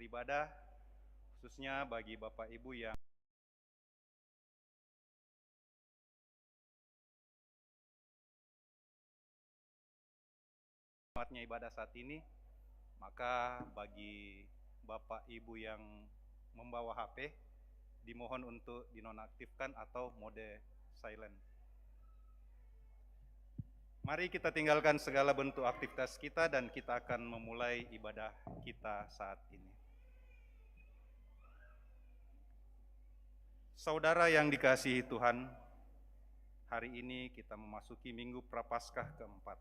beribadah, khususnya bagi Bapak Ibu yang nikmatnya ibadah saat ini, maka bagi Bapak Ibu yang membawa HP, dimohon untuk dinonaktifkan atau mode silent. Mari kita tinggalkan segala bentuk aktivitas kita dan kita akan memulai ibadah kita saat ini. Saudara yang dikasihi Tuhan, hari ini kita memasuki Minggu Prapaskah keempat.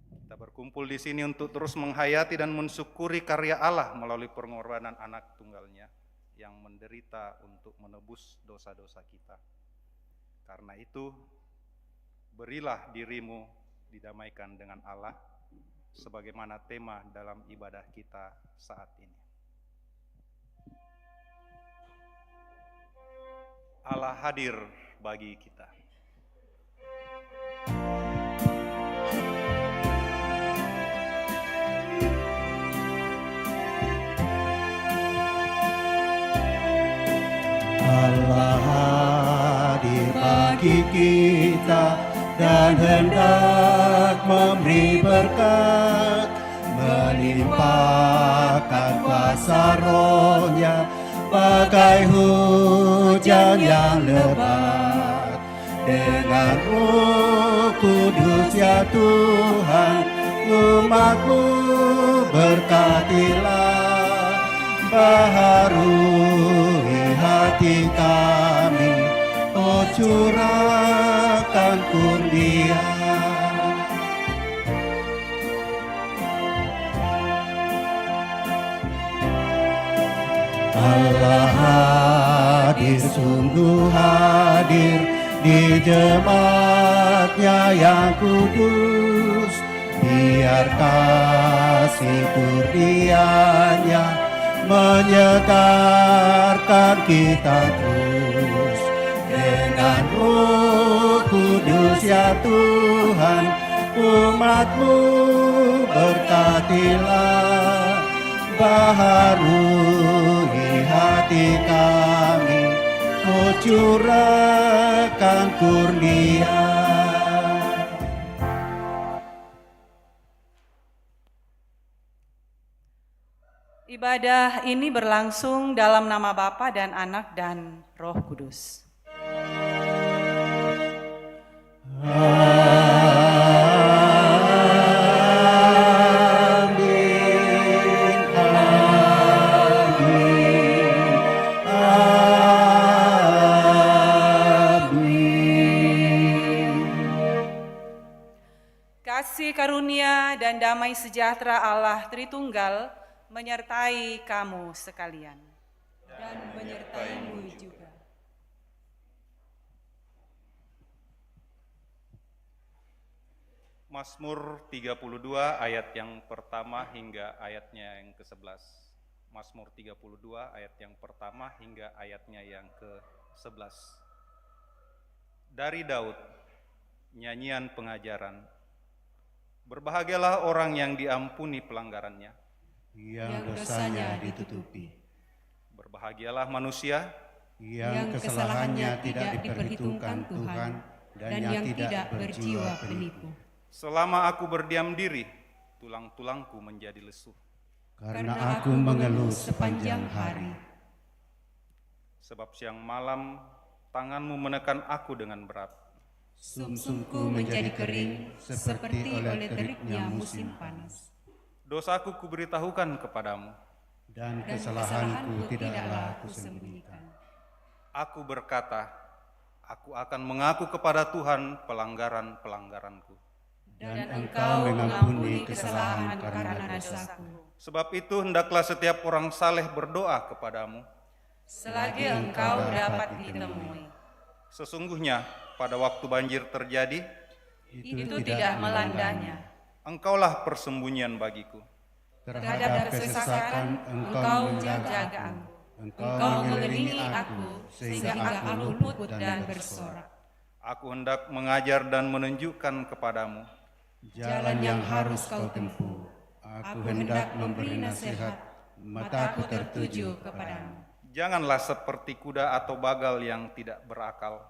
Kita berkumpul di sini untuk terus menghayati dan mensyukuri karya Allah melalui pengorbanan anak tunggalnya yang menderita untuk menebus dosa-dosa kita. Karena itu, berilah dirimu didamaikan dengan Allah, sebagaimana tema dalam ibadah kita saat ini. Allah hadir bagi kita. Allah hadir bagi kita dan hendak memberi berkat, melimpahkan kuasa Roh-Nya bagai hujan yang lebat. Dengan Roh Kudus ya Tuhan, umat-Mu berkatilah, baharui hati kami, oh curahkan kurnia. Allah hadir, sungguh hadir di jemaat-Nya yang kudus. Biar kasih kurnia-Nya menyegarkan kita terus. Dengan Roh Kudus ya Tuhan, umat-Mu berkatilah, baharui hati kami, oh curahkan kurnia. Ibadah ini berlangsung dalam nama Bapa dan Anak dan Roh Kudus. Kasih karunia dan damai sejahtera Allah Tritunggal menyertai kamu sekalian. Dan menyertaimu juga. Mazmur 32 ayat yang pertama hingga ayatnya yang ke-11. Mazmur 32 ayat yang pertama hingga ayatnya yang ke-11. Dari Daud, nyanyian pengajaran. Berbahagialah orang yang diampuni pelanggarannya, yang dosanya ditutupi. Berbahagialah manusia yang kesalahannya tidak diperhitungkan Tuhan dan yang tidak berjiwa penipu. Selama aku berdiam diri, tulang-tulangku menjadi lesu. Karena aku mengeluh sepanjang hari. Sebab siang malam tanganmu menekan aku dengan berat. Sumsumku menjadi kering seperti oleh teriknya musim panas. Dosaku kuberitahukan kepadamu, dan kesalahanku tidaklah aku sembunyikan. Aku berkata, aku akan mengaku kepada Tuhan pelanggaran-pelanggaranku. Dan Engkau mengampuni kesalahan karena dosaku. Sebab itu hendaklah setiap orang saleh berdoa kepadamu, selagi Engkau dapat ditemui. Sesungguhnya pada waktu banjir terjadi, itu tidak melandanya. Engkaulah persembunyian bagiku. Terhadap kesesakan Engkau menjaga aku. Engkau mengelilingi aku sehingga aku luput dan bersorak. Aku hendak mengajar dan menunjukkan kepadamu jalan yang harus kau tempuh. Aku hendak memberi nasihat mataku tertuju kepadamu. Janganlah seperti kuda atau bagal yang tidak berakal,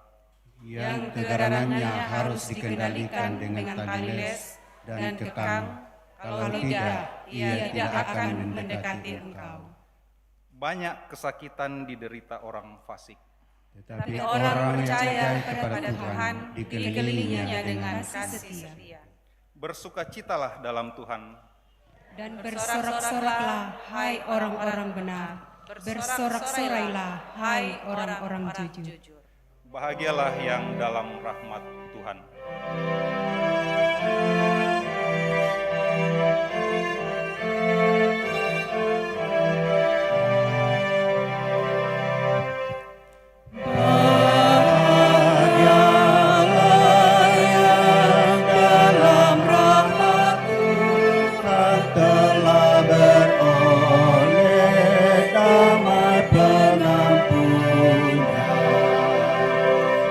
Yang kegarangannya harus dikendalikan dengan tali les dan kekang, kalau tidak, ia tidak akan mendekati engkau. banyak kesakitan diderita orang fasik. Tetapi orang yang percaya kepada Tuhan dikelilinginya dengan kasih setia. Bersukacitalah dalam Tuhan, Dan bersorak-soraklah, hai orang-orang benar. Bersorak-sorailah, hai orang-orang jujur. bahagialah yang dalam rahmat Tuhan. Telah beroleh damai pengampunan.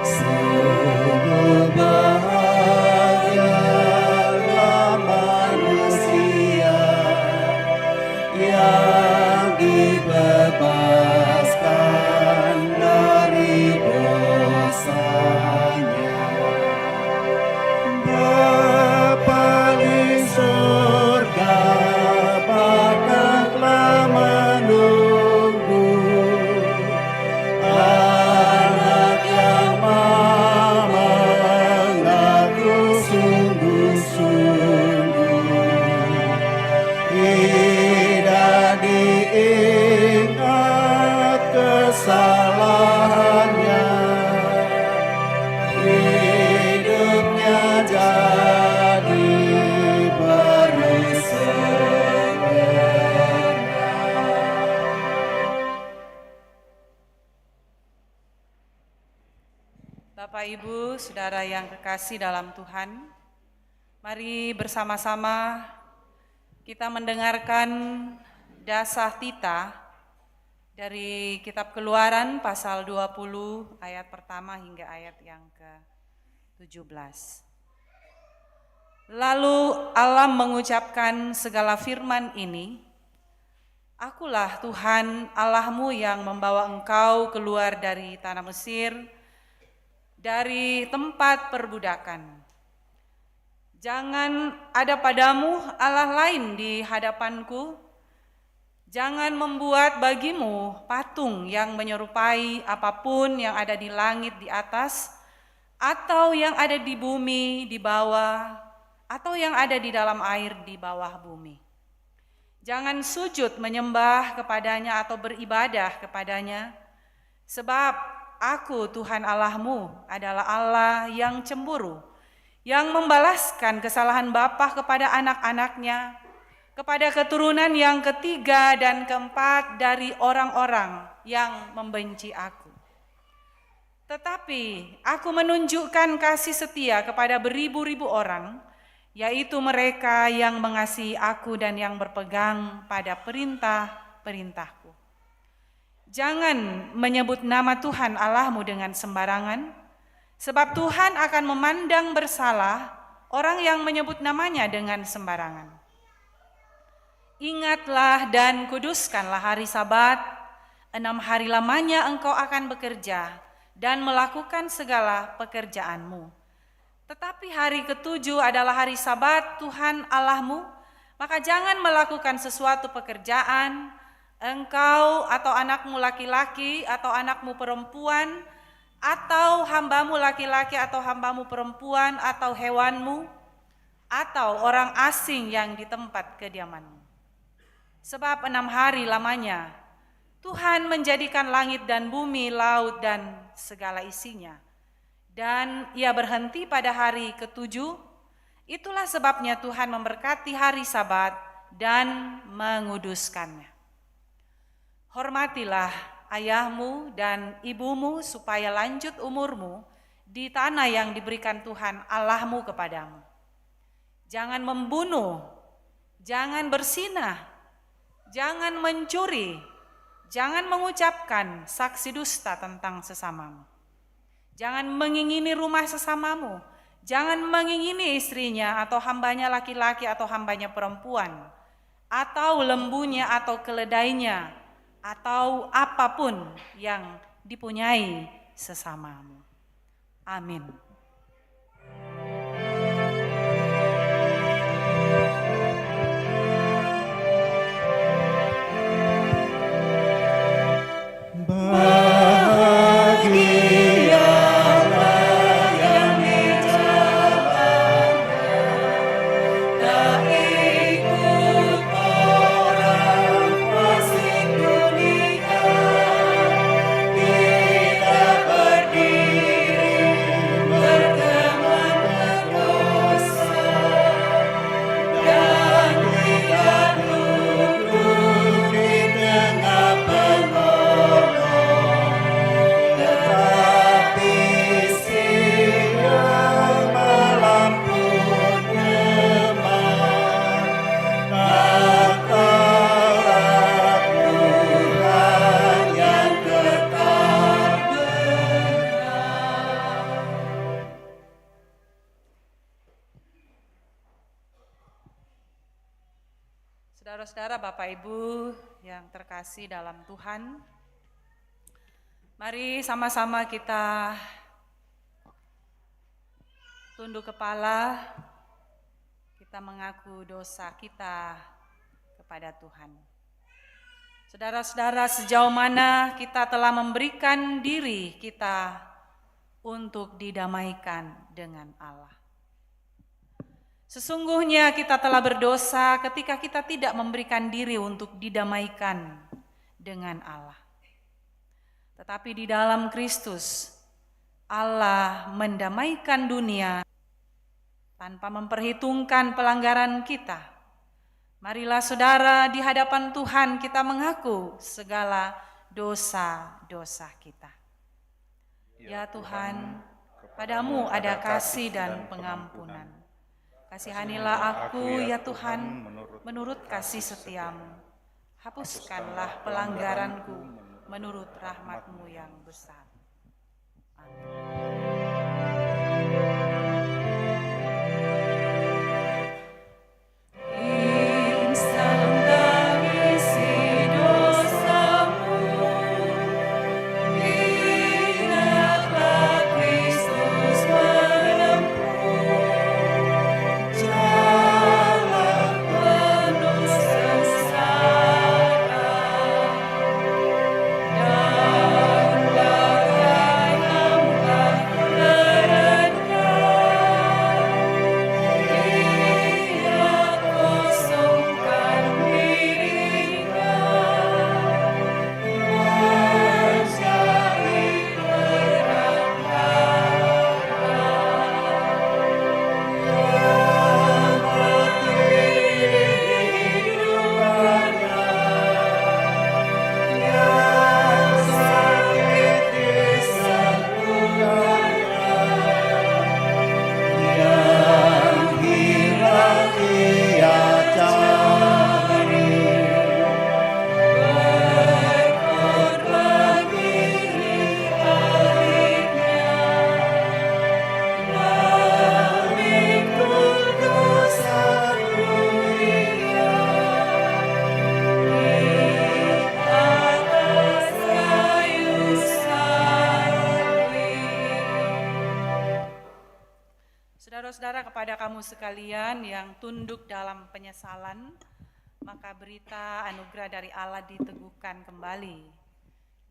Sungguh bahagialah manusia yang dibebaskan dari dosanya. Bapa di surga, Bapa menunggu anak yang mengaku sungguh-sungguh. Tidak diingat kesalahannya, hidupnya jadi bersegera. Bapak, Ibu, Saudara yang kekasih dalam Tuhan, mari bersama-sama kita mendengarkan dasah tita dari kitab Keluaran pasal 20 ayat pertama hingga ayat yang ke-17. Lalu Allah mengucapkan segala firman ini, Akulah Tuhan Allahmu yang membawa engkau keluar dari tanah Mesir, dari tempat perbudakan. Jangan ada padamu Allah lain di hadapanku. Jangan membuat bagimu patung yang menyerupai apapun yang ada di langit di atas, atau yang ada di bumi di bawah, atau yang ada di dalam air di bawah bumi. Jangan sujud menyembah kepadanya atau beribadah kepadanya, sebab Aku, Tuhan Allahmu, adalah Allah yang cemburu, yang membalaskan kesalahan bapa kepada anak-anaknya, kepada keturunan yang ketiga dan keempat dari orang-orang yang membenci Aku. Tetapi Aku menunjukkan kasih setia kepada beribu-ribu orang, yaitu mereka yang mengasihi Aku dan yang berpegang pada perintah-perintah-Ku. Jangan menyebut nama Tuhan Allahmu dengan sembarangan, sebab Tuhan akan memandang bersalah orang yang menyebut namanya dengan sembarangan. Ingatlah dan kuduskanlah hari Sabat, 6 hari lamanya engkau akan bekerja dan melakukan segala pekerjaanmu. Tetapi hari ke-7 adalah hari Sabat Tuhan Allahmu, maka jangan melakukan sesuatu pekerjaan, engkau atau anakmu laki-laki atau anakmu perempuan, atau hambamu laki-laki atau hambamu perempuan, atau hewanmu, atau orang asing yang di tempat kediamanmu. Sebab 6 hari lamanya Tuhan menjadikan langit dan bumi, laut dan segala isinya. Dan ia berhenti pada hari ke-7. Itulah sebabnya Tuhan memberkati hari Sabat dan menguduskannya. Hormatilah ayahmu dan ibumu supaya lanjut umurmu di tanah yang diberikan Tuhan Allahmu kepadamu. Jangan membunuh, jangan berzinah, jangan mencuri, jangan mengucapkan saksi dusta tentang sesamamu. Jangan mengingini rumah sesamamu, jangan mengingini istrinya atau hambanya laki-laki atau hambanya perempuan, atau lembunya atau keledainya, atau apapun yang dipunyai sesamamu. Amin. Saudara-saudara, Bapak Ibu yang terkasih dalam Tuhan, mari sama-sama kita tunduk kepala, kita mengaku dosa kita kepada Tuhan. Saudara-saudara, sejauh mana kita telah memberikan diri kita untuk didamaikan dengan Allah. Sesungguhnya kita telah berdosa ketika kita tidak memberikan diri untuk didamaikan dengan Allah. Tetapi di dalam Kristus, Allah mendamaikan dunia tanpa memperhitungkan pelanggaran kita. Marilah saudara, di hadapan Tuhan kita mengaku segala dosa-dosa kita. Ya Tuhan, padamu ada kasih dan pengampunan. Kasihanilah aku ya Tuhan menurut kasih setiamu. Hapuskanlah pelanggaranku menurut rahmat-Mu yang besar. Amin. Saudara-saudara, kepada kamu sekalian yang tunduk dalam penyesalan, maka berita anugerah dari Allah diteguhkan kembali.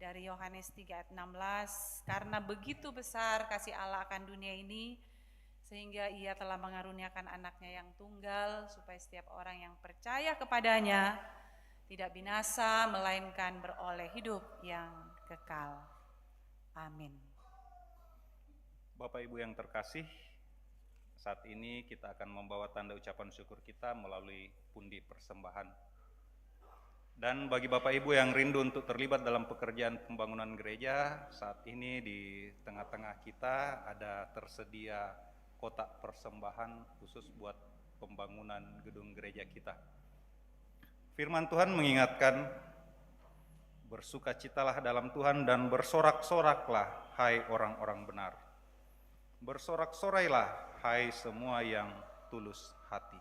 Dari Yohanes 3 ayat 16, karena begitu besar kasih Allah akan dunia ini, sehingga Ia telah mengaruniakan anaknya yang tunggal, supaya setiap orang yang percaya kepadanya tidak binasa, melainkan beroleh hidup yang kekal. Amin. Bapak Ibu yang terkasih, saat ini kita akan membawa tanda ucapan syukur kita melalui pundi persembahan. Dan bagi Bapak Ibu yang rindu untuk terlibat dalam pekerjaan pembangunan gereja, saat ini di tengah-tengah kita ada tersedia kotak persembahan khusus buat pembangunan gedung gereja kita. Firman Tuhan mengingatkan, bersukacitalah dalam Tuhan dan bersorak-soraklah hai orang-orang benar. Bersorak-sorailah hai semua yang tulus hati.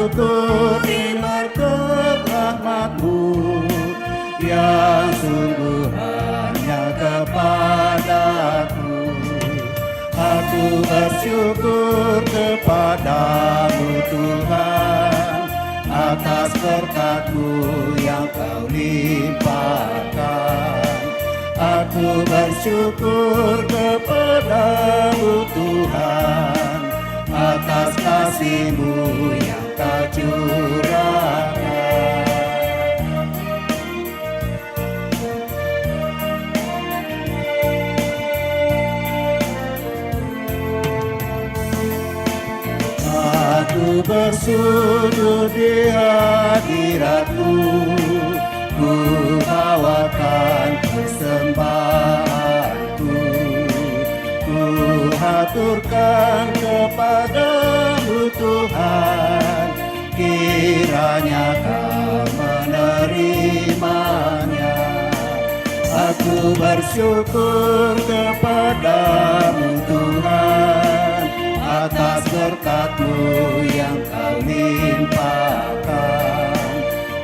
bersyukur di berkat rahmat-Mu yang sungguh hanya kepadaku. Aku bersyukur kepadamu Tuhan atas berkat-Mu yang Kau limpahkan. Aku bersyukur kepadamu Tuhan atas kasih-Mu yang Kau curahkan. Aku bersujud di hadirat-Mu, ku bawakan persembahanku, ku haturkan kepadamu Tuhan, kiranya Kau menerimanya. Aku bersyukur kepadamu Tuhan atas berkat-Mu yang Kau limpahkan.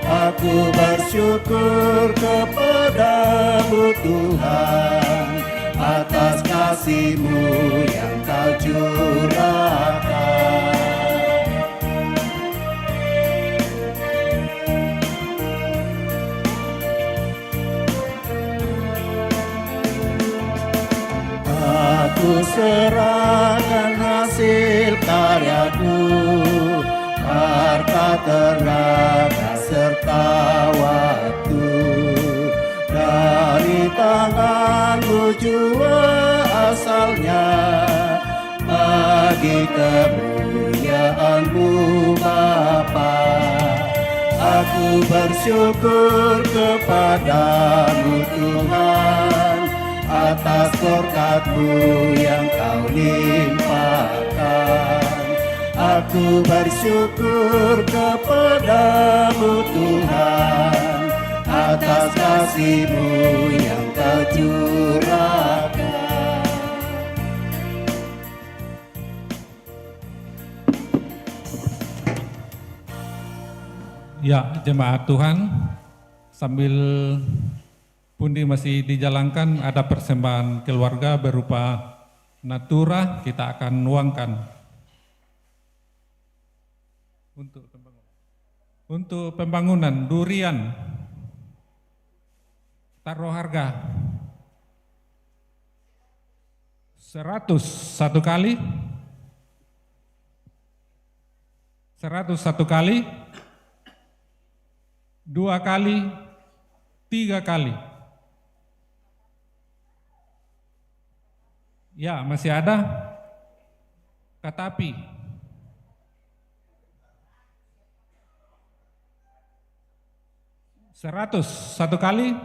Aku bersyukur kepadamu Tuhan atas kasih-Mu yang Kau curahkan. Aku serahkan hasil karyaku, harta tenaga serta waktu, dari tangan-Mu jua asalnya, bagi kemuliaan-Mu Bapa. Aku bersyukur kepadamu Tuhan atas berkat-Mu yang Kau limpahkan. Aku bersyukur kepadamu Tuhan atas kasih-Mu yang Kau curahkan. Ya, jemaat Tuhan, sambil pundi masih dijalankan, ada persembahan keluarga berupa natura, kita akan nuangkan untuk pembangunan durian. Taruh harga 100 satu kali, 100 satu kali, 2 kali, 3 kali. Ya, masih ada katapi. Seratus satu kali,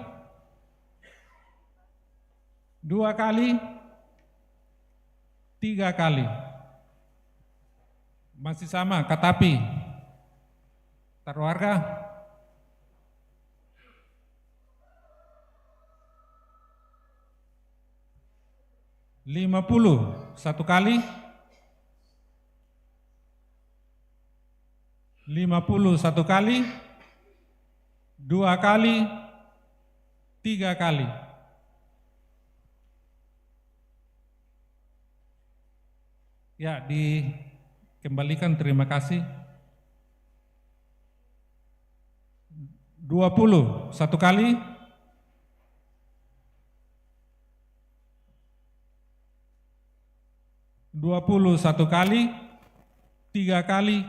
2 kali, 3 kali. Masih sama katapi. Taruh harga 50 satu kali, 50 satu kali, 2 kali, 3 kali. Ya, dikembalikan, terima kasih. 20 satu kali, 20 satu kali, 3 kali,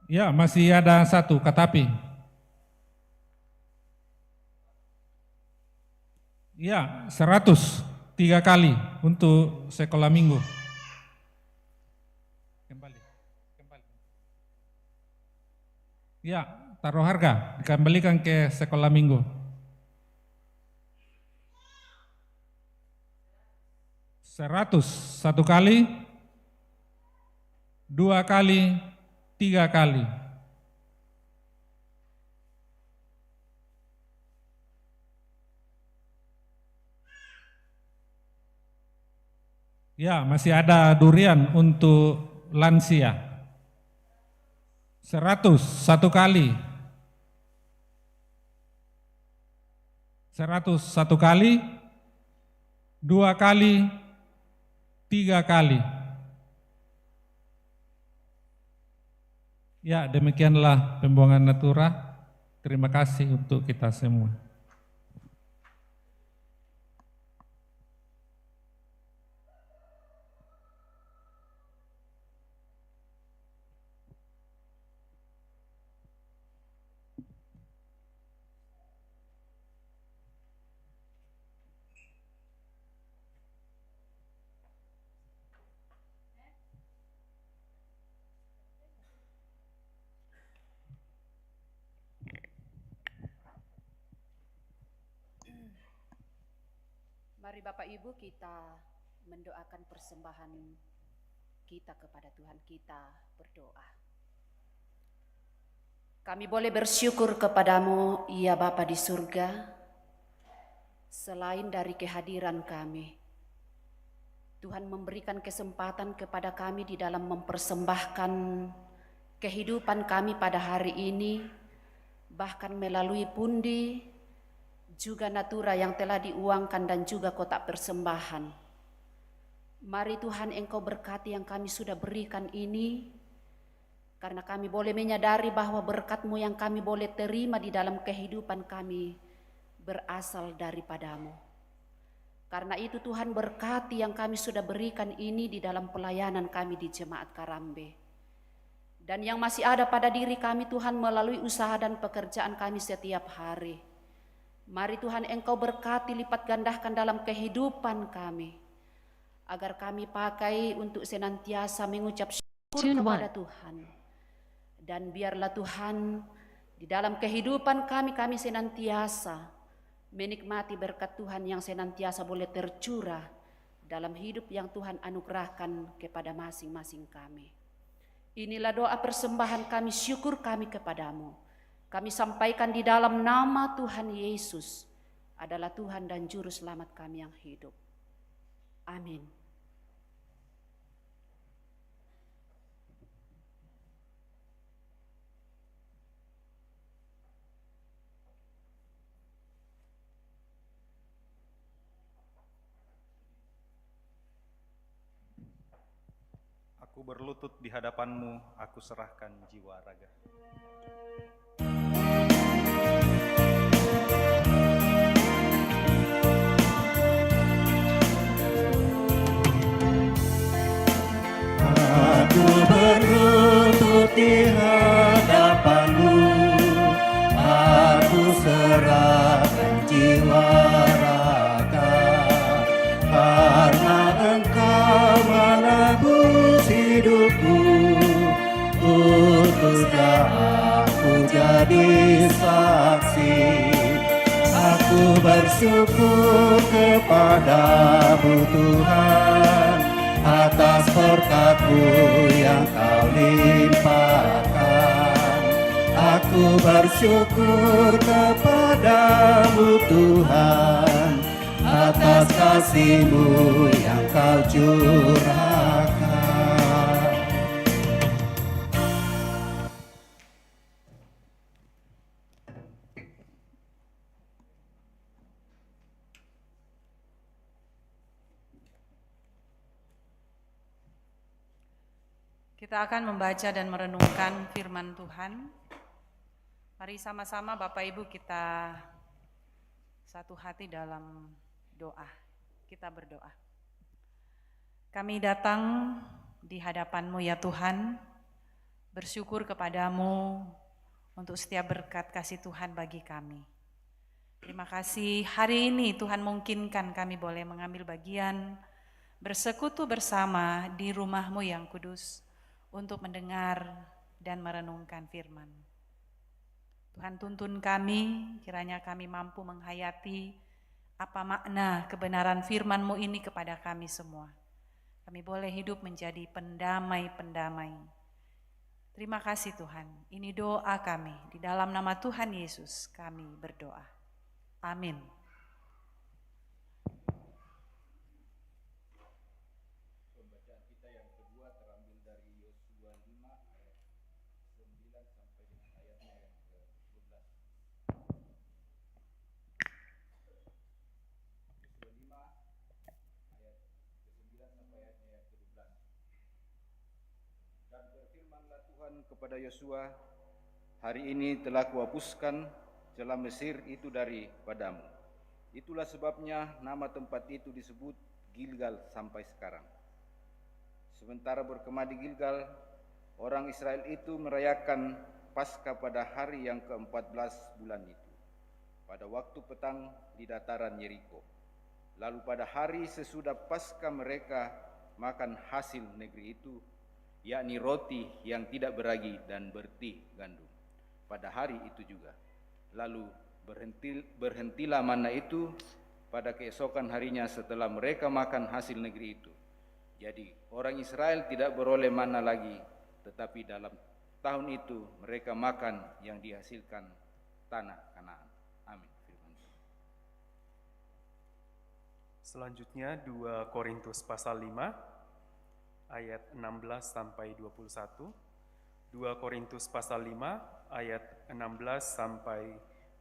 ya masih ada satu katapi. Ya, 100 3 kali untuk sekolah minggu. Ya, taruh harga, dikembalikan ke sekolah minggu. 100 satu kali, 2 kali, 3 kali. Ya, masih ada durian untuk lansia. 100 satu kali. 100 satu kali, 2 kali, 3 kali. Ya, demikianlah pembuangan natura. Terima kasih untuk kita semua. Mari Bapak Ibu kita mendoakan persembahan kita kepada Tuhan kita, berdoa. Kami boleh bersyukur kepadamu, ya Bapa di surga, selain dari kehadiran kami. Tuhan memberikan kesempatan kepada kami di dalam mempersembahkan kehidupan kami pada hari ini, bahkan melalui pundi, juga natura yang telah diuangkan dan juga kotak persembahan. Mari Tuhan Engkau berkati yang kami sudah berikan ini, karena kami boleh menyadari bahwa berkat-Mu yang kami boleh terima di dalam kehidupan kami berasal daripadamu. Karena itu Tuhan berkati yang kami sudah berikan ini di dalam pelayanan kami di Jemaat Karambe. Dan yang masih ada pada diri kami Tuhan melalui usaha dan pekerjaan kami setiap hari. Mari Tuhan Engkau berkati lipat gandakan dalam kehidupan kami, agar kami pakai untuk senantiasa mengucap syukur kepada Tuhan. Dan biarlah Tuhan di dalam kehidupan kami senantiasa menikmati berkat Tuhan yang senantiasa boleh tercurah dalam hidup yang Tuhan anugerahkan kepada masing-masing kami. Inilah doa persembahan kami, syukur kami kepadamu. Kami sampaikan di dalam nama Tuhan Yesus adalah Tuhan dan Juru Selamat kami yang hidup. Amin. Aku berlutut di hadapan-Mu, aku serahkan jiwa raga. Aku berlutut di hadapan-Mu, aku serahkan jiwa raga, karena Engkau menebus hidupku, utuslah aku jadi saksi. Aku bersyukur kepadamu Tuhan, atas berkat-Mu yang Kau limpahkan. Aku bersyukur kepadamu Tuhan, atas kasih-Mu yang Kau curahkan. Kita akan membaca dan merenungkan firman Tuhan. Mari sama-sama Bapak Ibu kita satu hati dalam doa. Kita berdoa. Kami datang di hadapan-Mu ya Tuhan, bersyukur kepadamu untuk setiap berkat kasih Tuhan bagi kami. Terima kasih hari ini Tuhan mungkinkan kami boleh mengambil bagian, bersekutu bersama di rumah-Mu yang kudus, untuk mendengar dan merenungkan firman. Tuhan tuntun kami, kiranya kami mampu menghayati apa makna kebenaran firman-Mu ini kepada kami semua. Kami boleh hidup menjadi pendamai-pendamai. Terima kasih Tuhan, ini doa kami. Di dalam nama Tuhan Yesus kami berdoa. Amin. kepada Yosua, hari ini telah kuhapuskan celah Mesir itu daripadamu. Itulah sebabnya nama tempat itu disebut Gilgal sampai sekarang. Sementara berkemah di Gilgal, orang Israel itu merayakan Paskah pada hari yang ke-14 bulan itu, pada waktu petang di dataran Yeriko. Lalu pada hari sesudah Paskah mereka makan hasil negeri itu, yakni roti yang tidak beragi dan bertih gandum. Pada hari itu juga. Lalu berhentilah manna itu pada keesokan harinya setelah mereka makan hasil negeri itu. Jadi orang Israel tidak beroleh manna lagi, tetapi dalam tahun itu mereka makan yang dihasilkan tanah Kanaan. Amin. Selanjutnya 2 Korintus pasal 5 ayat 16 sampai 21. 2 Korintus pasal 5 ayat 16 sampai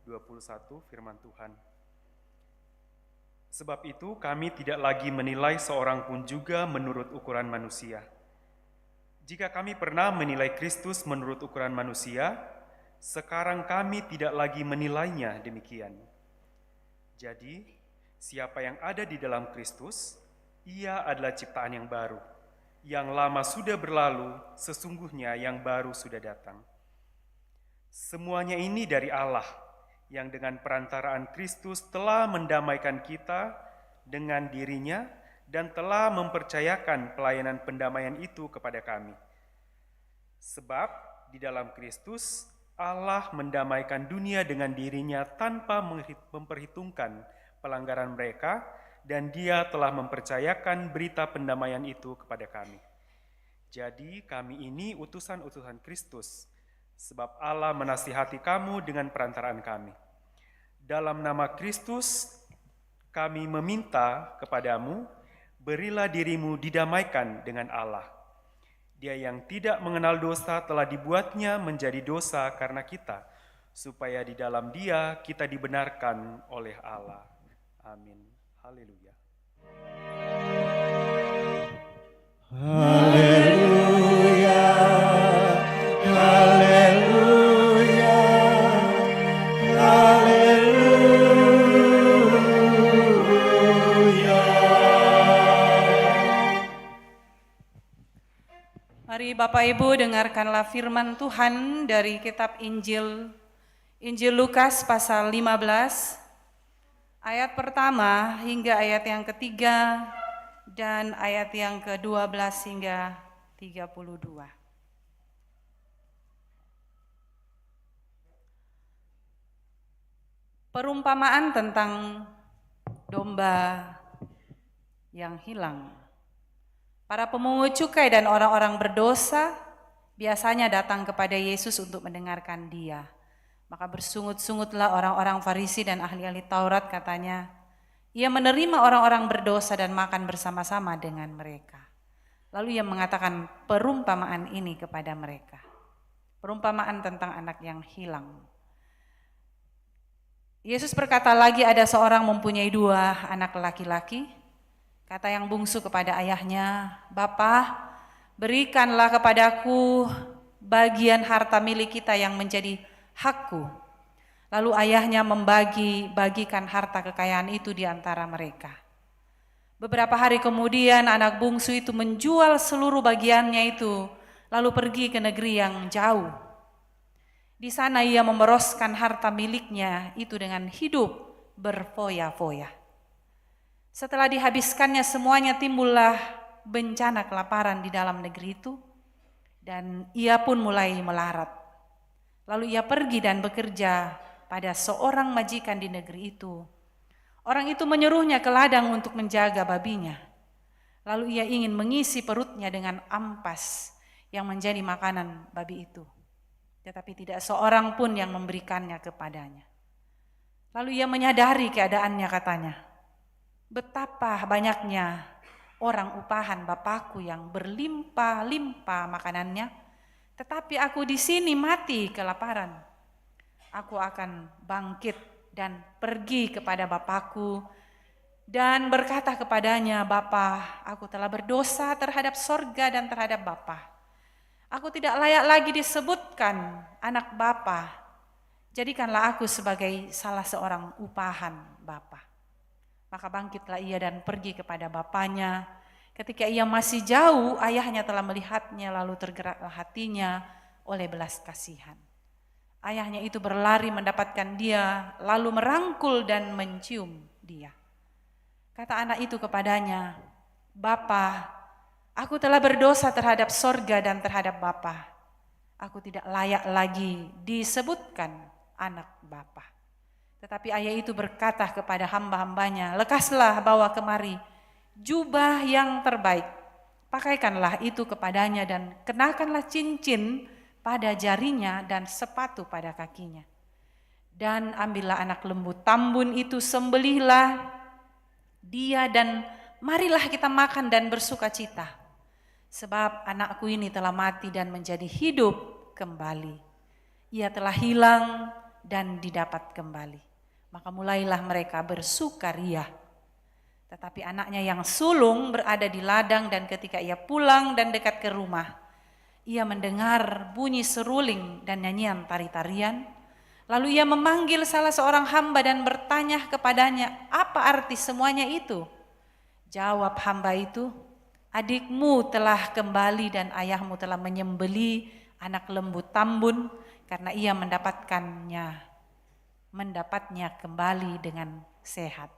21 firman Tuhan. Sebab itu kami tidak lagi menilai seorang pun juga menurut ukuran manusia. Jika kami pernah menilai Kristus menurut ukuran manusia, sekarang kami tidak lagi menilainya demikian. Jadi, siapa yang ada di dalam Kristus, ia adalah ciptaan yang baru. Yang lama sudah berlalu, sesungguhnya yang baru sudah datang. Semuanya ini dari Allah, yang dengan perantaraan Kristus telah mendamaikan kita dengan dirinya dan telah mempercayakan pelayanan pendamaian itu kepada kami. Sebab di dalam Kristus Allah mendamaikan dunia dengan dirinya tanpa memperhitungkan pelanggaran mereka, dan Dia telah mempercayakan berita pendamaian itu kepada kami. Jadi kami ini utusan-utusan Kristus, sebab Allah menasihati kamu dengan perantaraan kami. Dalam nama Kristus, kami meminta kepadamu, berilah dirimu didamaikan dengan Allah. Dia yang tidak mengenal dosa telah dibuatnya menjadi dosa karena kita, supaya di dalam Dia kita dibenarkan oleh Allah. Amin. Haleluya. Haleluya, haleluya, haleluya. Mari Bapak Ibu dengarkanlah firman Tuhan dari kitab Injil Lukas pasal 15 ayat pertama hingga ayat yang ketiga dan ayat yang ke-12 hingga 32. Perumpamaan tentang domba yang hilang. Para pemungut cukai dan orang-orang berdosa biasanya datang kepada Yesus untuk mendengarkan Dia. Maka bersungut-sungutlah orang-orang Farisi dan ahli-ahli Taurat, katanya, ia menerima orang-orang berdosa dan makan bersama-sama dengan mereka. Lalu ia mengatakan perumpamaan ini kepada mereka. Perumpamaan tentang anak yang hilang. Yesus berkata lagi, ada seorang mempunyai 2 anak laki-laki. Kata yang bungsu kepada ayahnya, Bapa, berikanlah kepadaku bagian harta milik kita yang menjadi hakku. Lalu ayahnya bagikan harta kekayaan itu di antara mereka. Beberapa hari kemudian anak bungsu itu menjual seluruh bagiannya itu, lalu pergi ke negeri yang jauh. Di sana ia memeroskan harta miliknya itu dengan hidup berfoya-foya. Setelah dihabiskannya semuanya, timbullah bencana kelaparan di dalam negeri itu, dan ia pun mulai melarat. Lalu ia pergi dan bekerja pada seorang majikan di negeri itu. Orang itu menyuruhnya ke ladang untuk menjaga babinya. Lalu ia ingin mengisi perutnya dengan ampas yang menjadi makanan babi itu. Tetapi tidak seorang pun yang memberikannya kepadanya. Lalu ia menyadari keadaannya, katanya, betapa banyaknya orang upahan Bapakku yang berlimpah-limpah makanannya, tetapi aku di sini mati kelaparan. Aku akan bangkit dan pergi kepada Bapakku dan berkata kepadanya, Bapa, aku telah berdosa terhadap sorga dan terhadap Bapa. Aku tidak layak lagi disebutkan anak Bapa. Jadikanlah aku sebagai salah seorang upahan Bapa. Maka bangkitlah ia dan pergi kepada bapaknya. Ketika ia masih jauh, ayahnya telah melihatnya, lalu tergeraklah hatinya oleh belas kasihan. Ayahnya itu berlari mendapatkan dia, lalu merangkul dan mencium dia. Kata anak itu kepadanya, "Bapa, aku telah berdosa terhadap sorga dan terhadap Bapa. Aku tidak layak lagi disebutkan anak Bapa." Tetapi ayah itu berkata kepada hamba-hambanya, "Lekaslah, bawa kemari jubah yang terbaik. Pakaikanlah itu kepadanya dan kenakanlah cincin pada jarinya dan sepatu pada kakinya. Dan ambillah anak lembu tambun itu, sembelihlah dia dan marilah kita makan dan bersuka cita. Sebab anakku ini telah mati dan menjadi hidup kembali. Ia telah hilang dan didapat kembali." Maka mulailah mereka bersukaria. Tetapi anaknya yang sulung berada di ladang, dan ketika ia pulang dan dekat ke rumah, ia mendengar bunyi seruling dan nyanyian tari-tarian. Lalu ia memanggil salah seorang hamba dan bertanya kepadanya, "Apa arti semuanya itu?" Jawab hamba itu, "Adikmu telah kembali dan ayahmu telah menyembelih anak lembu tambun karena ia mendapatnya kembali dengan sehat."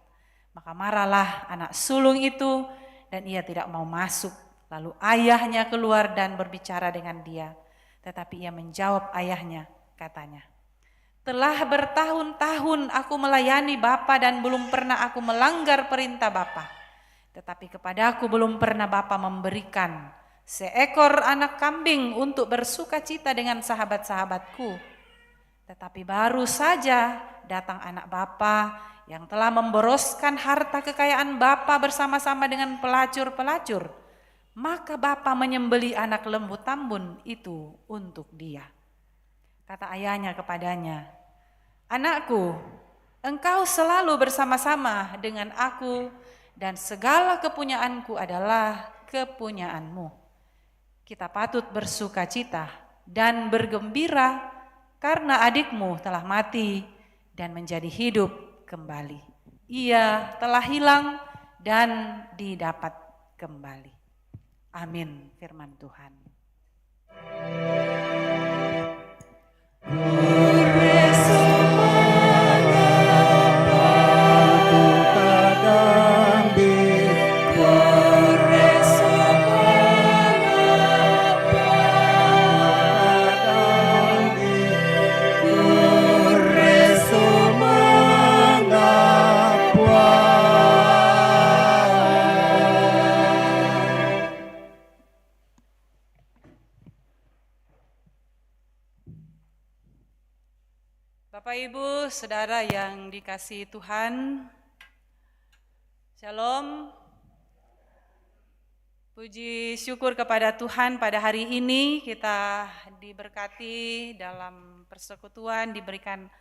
Maka marahlah anak sulung itu dan ia tidak mau masuk. Lalu ayahnya keluar dan berbicara dengan dia. Tetapi ia menjawab ayahnya, katanya, "Telah bertahun-tahun aku melayani Bapa dan belum pernah aku melanggar perintah Bapa. Tetapi kepadaku belum pernah Bapa memberikan seekor anak kambing untuk bersuka cita dengan sahabat-sahabatku. Tetapi baru saja datang anak Bapa yang telah memboroskan harta kekayaan Bapa bersama-sama dengan pelacur-pelacur. Maka Bapa menyembelih anak lembu tambun itu untuk dia." Kata ayahnya kepadanya, "Anakku, engkau selalu bersama-sama dengan aku dan segala kepunyaanku adalah kepunyaanmu. Kita patut bersuka cita dan bergembira karena adikmu telah mati dan menjadi hidup kembali. Ia telah hilang dan didapat kembali." Amin, firman Tuhan. Bapak Ibu, Saudara yang dikasihi Tuhan, Shalom. Puji syukur kepada Tuhan, pada hari ini kita diberkati dalam persekutuan, diberikan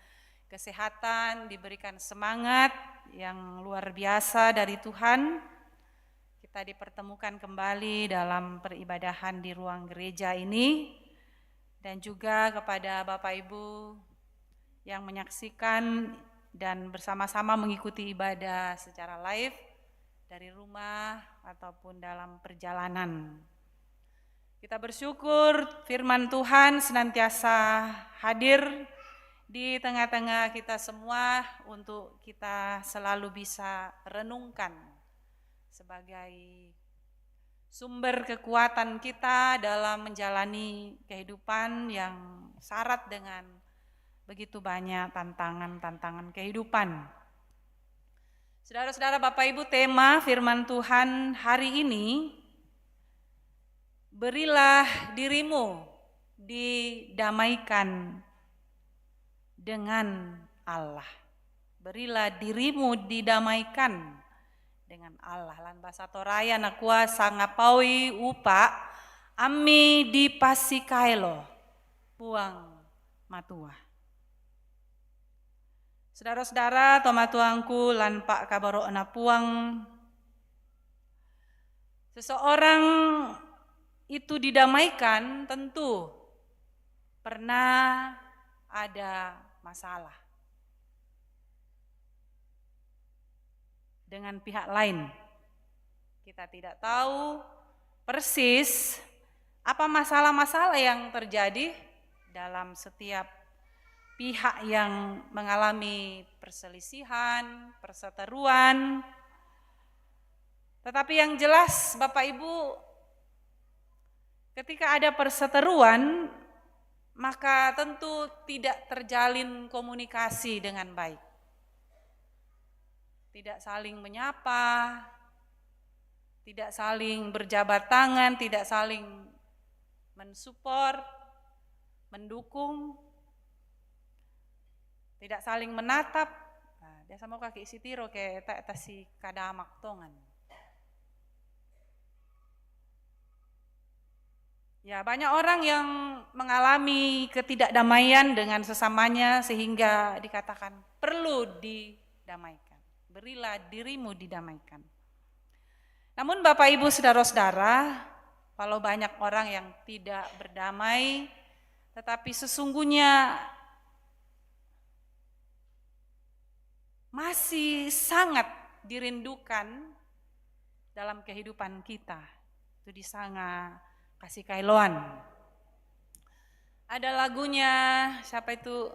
kesehatan, diberikan semangat yang luar biasa dari Tuhan. Kita dipertemukan kembali dalam peribadahan di ruang gereja ini, dan juga kepada Bapak Ibu yang menyaksikan dan bersama-sama mengikuti ibadah secara live dari rumah ataupun dalam perjalanan. Kita bersyukur firman Tuhan senantiasa hadir di tengah-tengah kita semua untuk kita selalu bisa renungkan sebagai sumber kekuatan kita dalam menjalani kehidupan yang syarat dengan begitu banyak tantangan-tantangan kehidupan. Saudara-saudara, Bapak Ibu, tema firman Tuhan hari ini, berilah dirimu didamaikan dengan Allah. Berilah dirimu didamaikan dengan Allah. Lan bahasa Toraya nakua sangapawi upa ami dipasikailo puang matua. Saudara-saudara, tomatuangku lan pak kabaro na puang, seseorang itu didamaikan, tentu pernah ada masalah dengan pihak lain. Kita tidak tahu persis apa masalah-masalah yang terjadi dalam setiap pihak yang mengalami perselisihan, perseteruan. Tetapi yang jelas Bapak Ibu, ketika ada perseteruan, maka tentu tidak terjalin komunikasi dengan baik. Tidak saling menyapa, tidak saling berjabat tangan, tidak saling mensupport, mendukung, tidak saling menatap. Nah, dia sama kaki sitiro kayak tak tasi kadamak tongan. Ya, banyak orang yang mengalami ketidakdamaian dengan sesamanya sehingga dikatakan perlu didamaikan. Berilah dirimu didamaikan. Namun Bapak Ibu saudara-saudara, kalau banyak orang yang tidak berdamai, tetapi sesungguhnya masih sangat dirindukan dalam kehidupan kita. Itu disanga kasih kailoan. Ada lagunya, siapa itu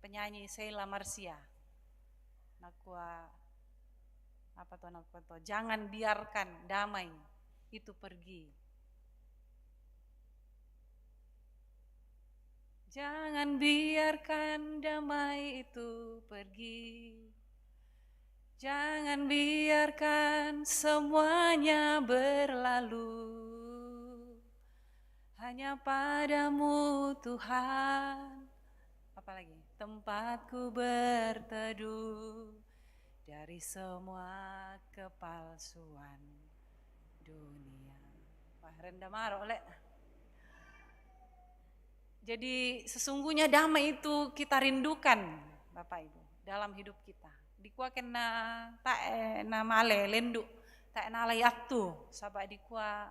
penyanyi Sheila Marcia. Nakua apa tuh, jangan biarkan damai itu pergi. Jangan biarkan damai itu pergi. Jangan biarkan semuanya berlalu. Hanya padamu Tuhan, apalagi tempatku berteduh dari semua kepalsuan dunia. Wah, rendah marah oleh. Jadi sesungguhnya damai itu kita rindukan Bapak Ibu dalam hidup kita. Dikua kena tak na male lendu tak na layatu sabak dikua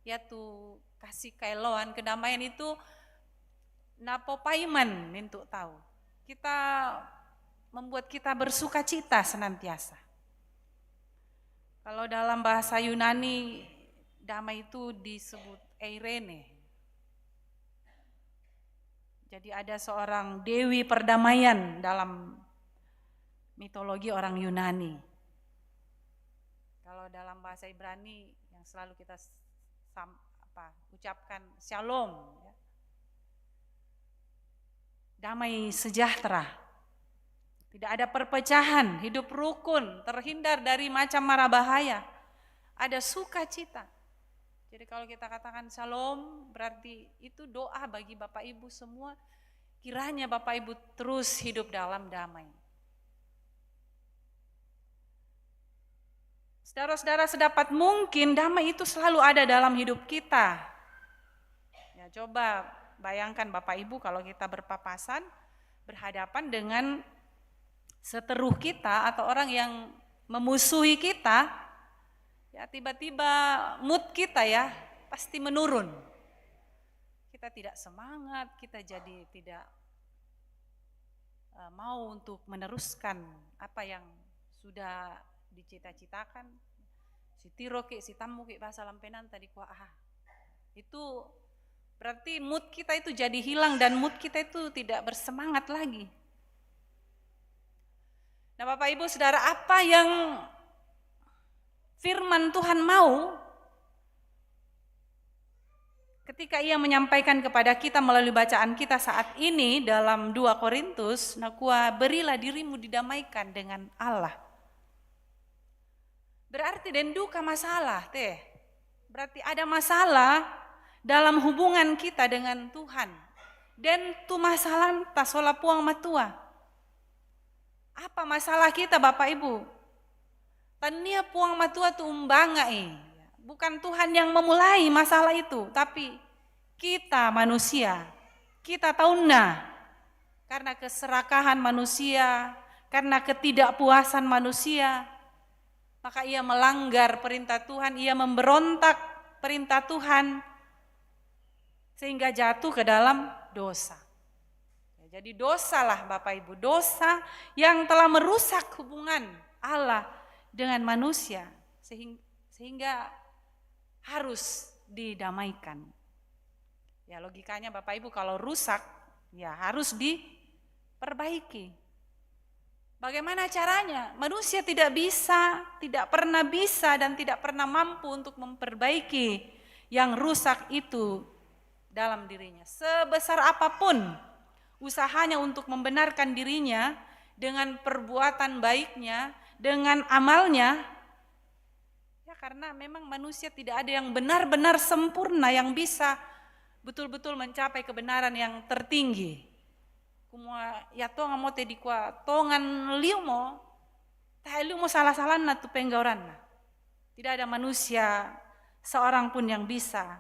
yatu kasih kailoan kedamaian itu napo paiman untuk tahu. Kita membuat kita bersuka cita senantiasa. Kalau dalam bahasa Yunani damai itu disebut eirene. Jadi ada seorang dewi perdamaian dalam mitologi orang Yunani. Kalau dalam bahasa Ibrani yang selalu kita ucapkan shalom, ya. Damai sejahtera, tidak ada perpecahan, hidup rukun, terhindar dari macam mara bahaya, ada sukacita. Jadi kalau kita katakan shalom, berarti itu doa bagi Bapak Ibu semua, kiranya Bapak Ibu terus hidup dalam damai. Saudara-saudara, sedapat mungkin damai itu selalu ada dalam hidup kita. Ya, coba bayangkan Bapak Ibu kalau kita berpapasan, berhadapan dengan seteruh kita atau orang yang memusuhi kita, ya tiba-tiba mood kita ya pasti menurun. Kita tidak semangat, kita jadi tidak mau untuk meneruskan apa yang sudah dicita-citakan. Si tiro ki, si tamu ki bahasa lampenan tadi kuah. Itu berarti mood kita itu jadi hilang dan mood kita itu tidak bersemangat lagi. Nah Bapak Ibu Saudara, apa yang firman Tuhan mau ketika ia menyampaikan kepada kita melalui bacaan kita saat ini dalam 2 Korintus, nakua berilah dirimu didamaikan dengan Allah. Berarti dan duka masalah teh. Berarti ada masalah dalam hubungan kita dengan Tuhan. Dan tu masalah tasola puang matua. Apa masalah kita Bapak Ibu? Tania puang matua tu umbangai. Bukan Tuhan yang memulai masalah itu, tapi kita manusia. Kita tauna karena keserakahan manusia, karena ketidakpuasan manusia, maka ia melanggar perintah Tuhan, ia memberontak perintah Tuhan sehingga jatuh ke dalam dosa. Jadi dosalah Bapak Ibu, dosa yang telah merusak hubungan Allah dengan manusia sehingga harus didamaikan. Ya logikanya Bapak Ibu kalau rusak ya harus diperbaiki. Bagaimana caranya? Manusia tidak pernah bisa dan tidak pernah mampu untuk memperbaiki yang rusak itu dalam dirinya. Sebesar apapun usahanya untuk membenarkan dirinya dengan perbuatan baiknya, dengan amalnya, ya karena memang manusia tidak ada yang benar-benar sempurna yang bisa betul-betul mencapai kebenaran yang tertinggi. Kumua ya tonga mo te dikwa tongan liumo, liumo salah-salahna tu penggauranna. Tidak ada manusia seorang pun yang bisa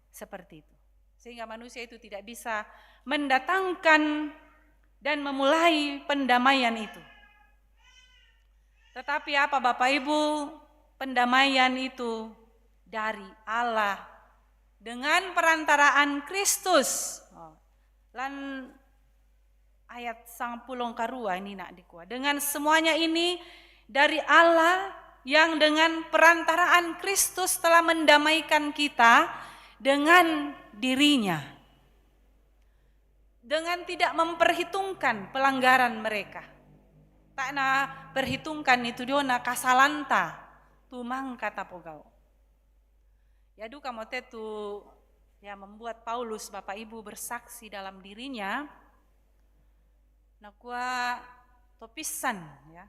seperti itu. Sehingga manusia itu tidak bisa mendatangkan dan memulai pendamaian itu. Tetapi apa Bapak Ibu? Pendamaian itu dari Allah dengan perantaraan Kristus. Lan ayat 10 karua ini nak dikua. Dengan semuanya ini dari Allah yang dengan perantaraan Kristus telah mendamaikan kita dengan dirinya. Dengan tidak memperhitungkan pelanggaran mereka. Tak na perhitungkan itu diona kasalanta tumang kata pogau. Ya duka mote tu ya membuat Paulus Bapak Ibu bersaksi dalam dirinya. Nakua topisan ya.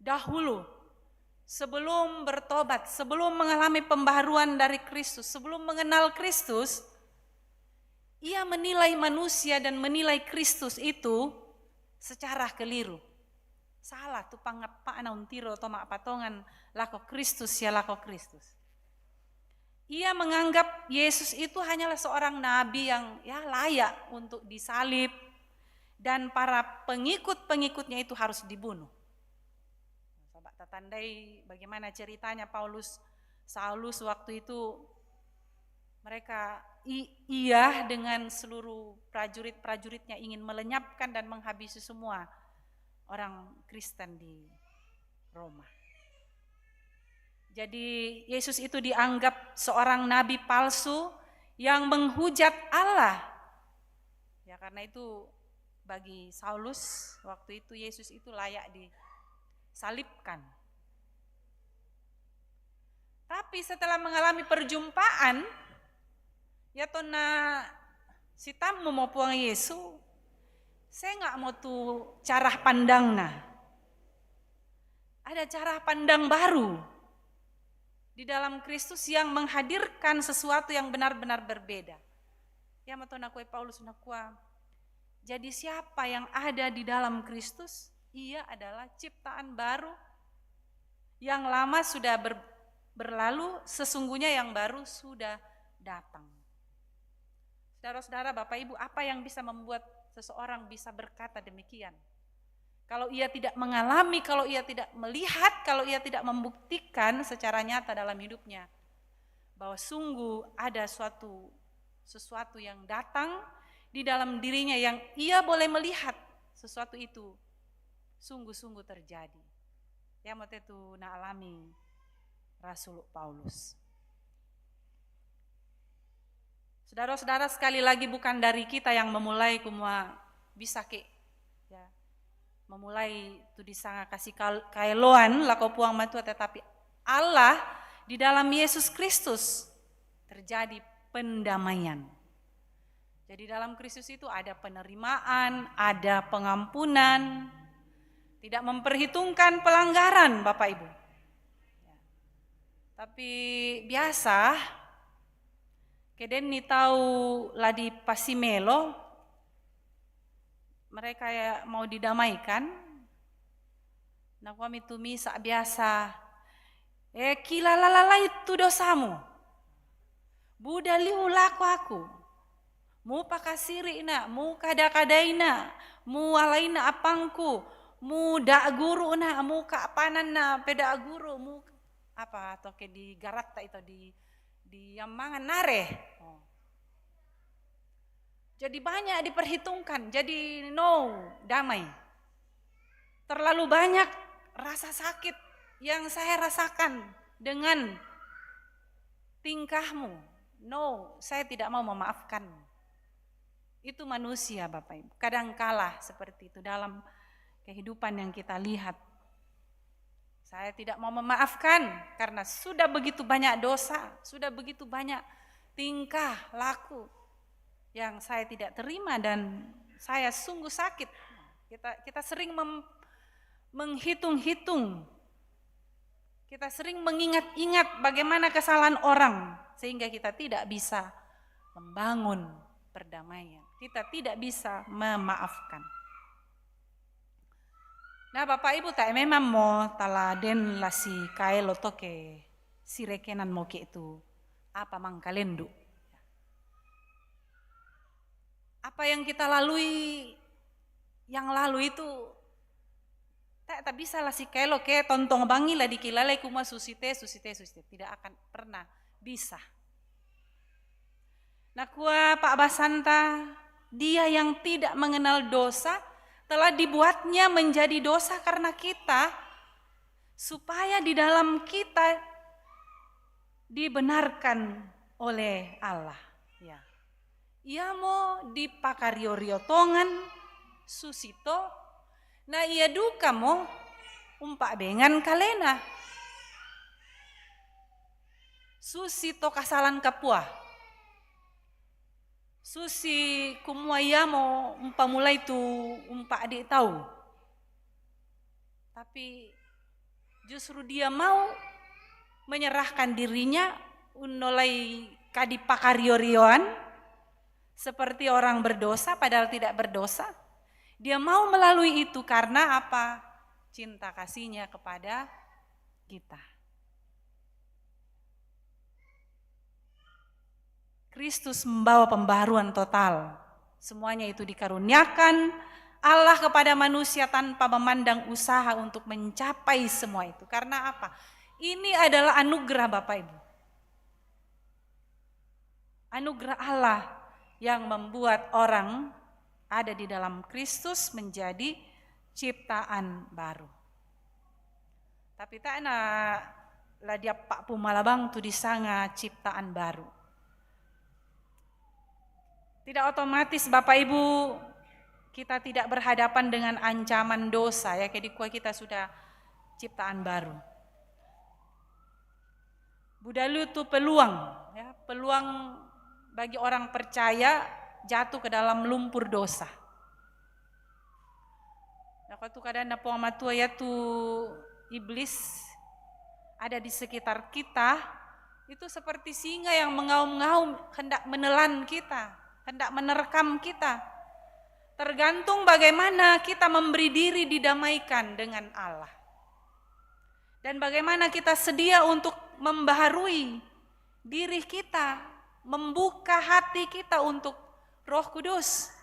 Dahulu sebelum bertobat, sebelum mengalami pembaharuan dari Kristus, sebelum mengenal Kristus, ia menilai manusia dan menilai Kristus itu secara keliru. Salah tu pangapa nauntiro toma patongan lako Kristus ya lako Kristus. Ia menganggap Yesus itu hanyalah seorang nabi yang ya layak untuk disalib dan para pengikut-pengikutnya itu harus dibunuh. Sobat tandai bagaimana ceritanya Saulus waktu itu mereka ia dengan seluruh prajurit-prajuritnya ingin melenyapkan dan menghabisi semua orang Kristen di Roma. Jadi Yesus itu dianggap seorang nabi palsu yang menghujat Allah. Ya karena itu bagi Saulus waktu itu Yesus itu layak disalibkan. Tapi setelah mengalami perjumpaan, ya tona si tamu mau puang Yesus, saya nggak mau tuh cara pandangnya. Ada cara pandang baru di dalam Kristus yang menghadirkan sesuatu yang benar-benar berbeda. Ya matona kue Paulus nakua. Jadi siapa yang ada di dalam Kristus, ia adalah ciptaan baru. Yang lama sudah berlalu, sesungguhnya yang baru sudah datang. Saudara-saudara, Bapak Ibu, apa yang bisa membuat seseorang bisa berkata demikian? Kalau ia tidak mengalami, kalau ia tidak melihat, kalau ia tidak membuktikan secara nyata dalam hidupnya bahwa sungguh ada sesuatu yang datang di dalam dirinya yang ia boleh melihat sesuatu itu sungguh-sungguh terjadi. Ya mote itu na alami Rasul Paulus. Saudara-saudara, sekali lagi bukan dari kita yang memulai kumua bisa ke ya memulai itu disanga kasih kaeloan lako puang matua, tetapi Allah di dalam Yesus Kristus terjadi pendamaian. Jadi dalam Kristus itu ada penerimaan, ada pengampunan, tidak memperhitungkan pelanggaran Bapak Ibu. Ya. Tapi biasa keden ni tahu ladi pasimelo, mereka ya mau didamaikan. Nak kami tumi sak biasa. Kilalala itu dosamu. Budali ulaku aku. Mu pakasiri na, mu kada-kadaina, mu alaina apangku, mu da guru na, mu kaapanan na peda guru, mu apa toke di garat ta itu di Yamangan Nare. Jadi banyak diperhitungkan, jadi no damai. Terlalu banyak rasa sakit yang saya rasakan dengan tingkahmu. No, saya tidak mau memaafkan. Itu manusia Bapak Ibu. Kadang kalah seperti itu dalam kehidupan yang kita lihat. Saya tidak mau memaafkan karena sudah begitu banyak dosa, sudah begitu banyak tingkah laku yang saya tidak terima dan saya sungguh sakit. Kita sering menghitung-hitung. Kita sering mengingat-ingat bagaimana kesalahan orang sehingga kita tidak bisa membangun perdamaian. Kita tidak bisa memaafkan. Nah Bapak Ibu tak memang mo taladen lasi kaelo toke sirekenan moke itu apa mangkalendu. Apa yang kita lalui yang lalu itu tak bisa lah si kaelo ke tontong bangi lah dikilale kuma susite tidak akan pernah bisa. Nah kua Pak Basanta, dia yang tidak mengenal dosa telah dibuatnya menjadi dosa karena kita, supaya di dalam kita dibenarkan oleh Allah. Ya. Ia mau dipakario-riotongan, susito, nah ia duka mo umpak bengan kalena. Susito kasalan kapua. Susi kumuaya mo umpa mulai tu umpa adik tahu. Tapi justru dia mau menyerahkan dirinya unolai kadipakario-rioan seperti orang berdosa padahal tidak berdosa. Dia mau melalui itu karena apa? Cinta kasihnya kepada kita. Kristus membawa pembaharuan total. Semuanya itu dikaruniakan Allah kepada manusia tanpa memandang usaha untuk mencapai semua itu. Karena apa? Ini adalah anugerah Bapak Ibu. Anugerah Allah yang membuat orang ada di dalam Kristus menjadi ciptaan baru. Tapi tak nak lah dia Pak Pumalabang tu disanga ciptaan baru. Tidak otomatis Bapak Ibu kita tidak berhadapan dengan ancaman dosa ya, kayak kita sudah ciptaan baru. Budalu itu peluang ya, peluang bagi orang percaya jatuh ke dalam lumpur dosa. Nah, waktu kadang napo amatua ya tu iblis ada di sekitar kita, itu seperti singa yang mengaum-ngaum hendak menelan kita, hendak menerkam kita. Tergantung bagaimana kita memberi diri didamaikan dengan Allah. Dan bagaimana kita sedia untuk membaharui diri kita, membuka hati kita untuk Roh Kudus.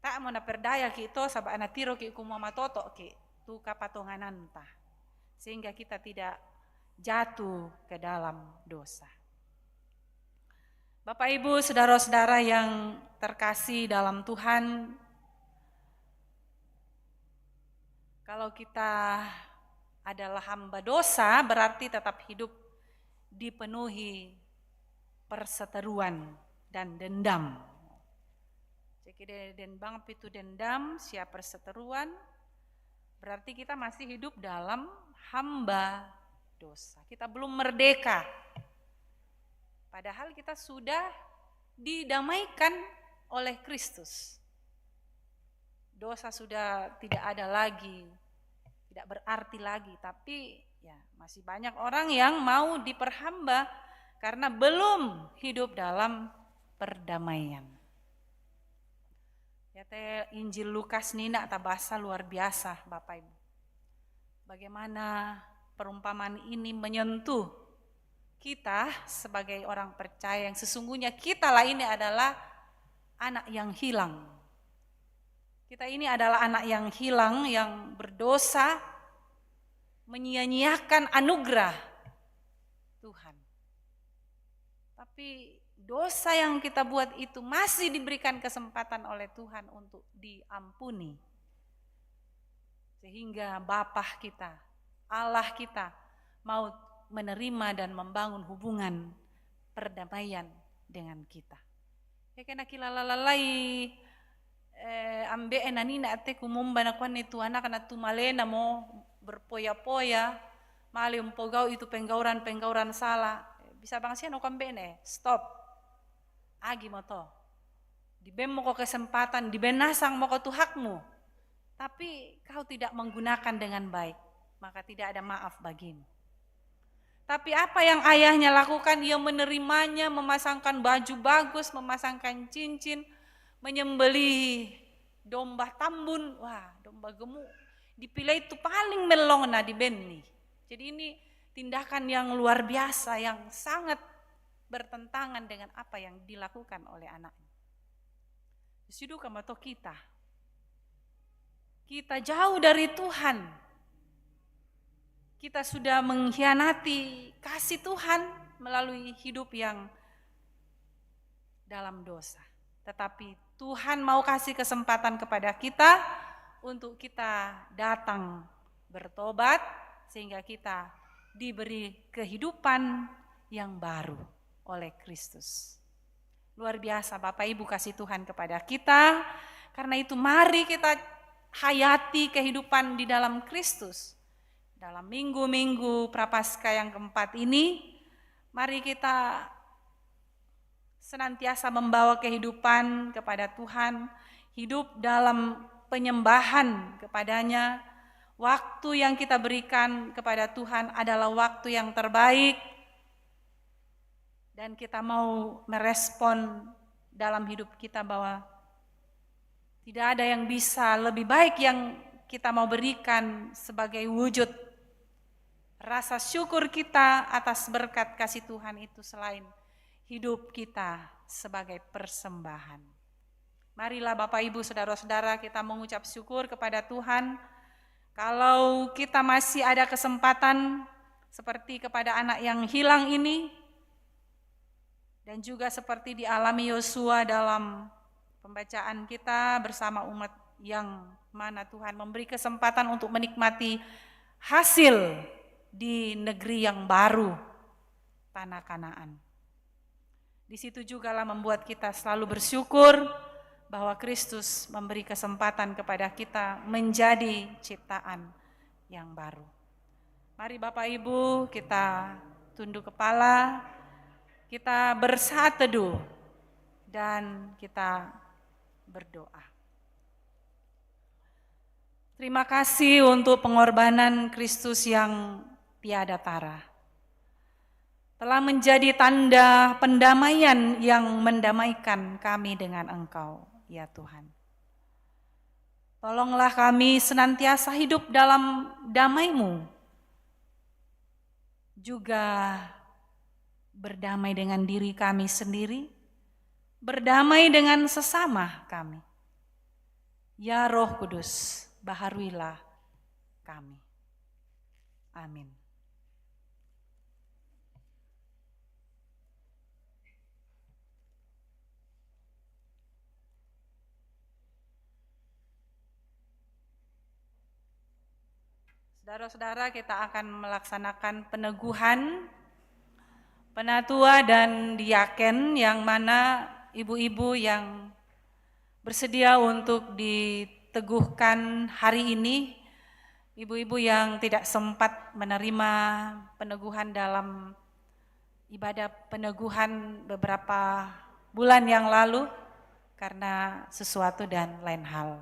Tak mau perdaya kita sabak anatiro ki kumama toto ki tu kapatongananta. Sehingga kita tidak jatuh ke dalam dosa. Bapak Ibu, saudara-saudara yang terkasih dalam Tuhan, kalau kita adalah hamba dosa berarti tetap hidup dipenuhi perseteruan dan dendam. Jadi dendam itu dendam, siap perseteruan, berarti kita masih hidup dalam hamba dosa. Kita belum merdeka. Padahal kita sudah didamaikan oleh Kristus. Dosa sudah tidak ada lagi, tidak berarti lagi. Tapi ya masih banyak orang yang mau diperhamba karena belum hidup dalam perdamaian. Ya Injil Lukas nina tabasa luar biasa Bapak Ibu. Bagaimana perumpamaan ini menyentuh kita sebagai orang percaya yang sesungguhnya kita lah ini adalah anak yang hilang. Kita ini adalah anak yang hilang, yang berdosa, menyia-nyiakan anugerah Tuhan. Tapi dosa yang kita buat itu masih diberikan kesempatan oleh Tuhan untuk diampuni. Sehingga Bapa kita, Allah kita mau menerima dan membangun hubungan perdamaian dengan kita. Ya kena kilalalai ambe enanina ate kumumba na kwan itu anak na tumalena mo berpoya-poya mali umpogau itu penggauran salah. Bisa bang siya no kambene, stop. Agi mo to. Dibem mo ko kesempatan, dibenasang mo ko tuhakmu. Tapi kau tidak menggunakan dengan baik, maka tidak ada maaf bagimu. Tapi apa yang ayahnya lakukan, ia menerimanya, memasangkan baju bagus, memasangkan cincin, menyembelih domba tambun, wah domba gemuk. Dipilih itu paling melong na di Benni. Jadi ini tindakan yang luar biasa, yang sangat bertentangan dengan apa yang dilakukan oleh anaknya. Disitu kamato kita jauh dari Tuhan. Kita sudah mengkhianati kasih Tuhan melalui hidup yang dalam dosa. Tetapi Tuhan mau kasih kesempatan kepada kita untuk kita datang bertobat sehingga kita diberi kehidupan yang baru oleh Kristus. Luar biasa Bapak Ibu kasih Tuhan kepada kita. Karena itu mari kita hayati kehidupan di dalam Kristus. Dalam minggu-minggu Prapaskah yang keempat ini, mari kita senantiasa membawa kehidupan kepada Tuhan, hidup dalam penyembahan kepadanya. Waktu yang kita berikan kepada Tuhan adalah waktu yang terbaik, dan kita mau merespon dalam hidup kita bahwa tidak ada yang bisa lebih baik yang kita mau berikan sebagai wujud rasa syukur kita atas berkat kasih Tuhan itu selain hidup kita sebagai persembahan. Marilah Bapak Ibu saudara-saudara kita mengucap syukur kepada Tuhan. Kalau kita masih ada kesempatan seperti kepada anak yang hilang ini, dan juga seperti dialami Yosua dalam pembacaan kita bersama umat yang mana Tuhan memberi kesempatan untuk menikmati hasil di negeri yang baru, tanah Kanaan. Di situ jugalah membuat kita selalu bersyukur bahwa Kristus memberi kesempatan kepada kita menjadi ciptaan yang baru. Mari Bapak Ibu kita tunduk kepala, kita bersaat teduh dan kita berdoa. Terima kasih untuk pengorbanan Kristus yang tiada tara. Telah menjadi tanda pendamaian yang mendamaikan kami dengan Engkau, ya Tuhan. Tolonglah kami senantiasa hidup dalam damai-Mu, juga berdamai dengan diri kami sendiri, berdamai dengan sesama kami. Ya Roh Kudus, baharuilah kami. Amin. Saudara-saudara, kita akan melaksanakan peneguhan penatua dan diaken, yang mana ibu-ibu yang bersedia untuk diteguhkan hari ini, ibu-ibu yang tidak sempat menerima peneguhan dalam ibadah peneguhan beberapa bulan yang lalu karena sesuatu dan lain hal.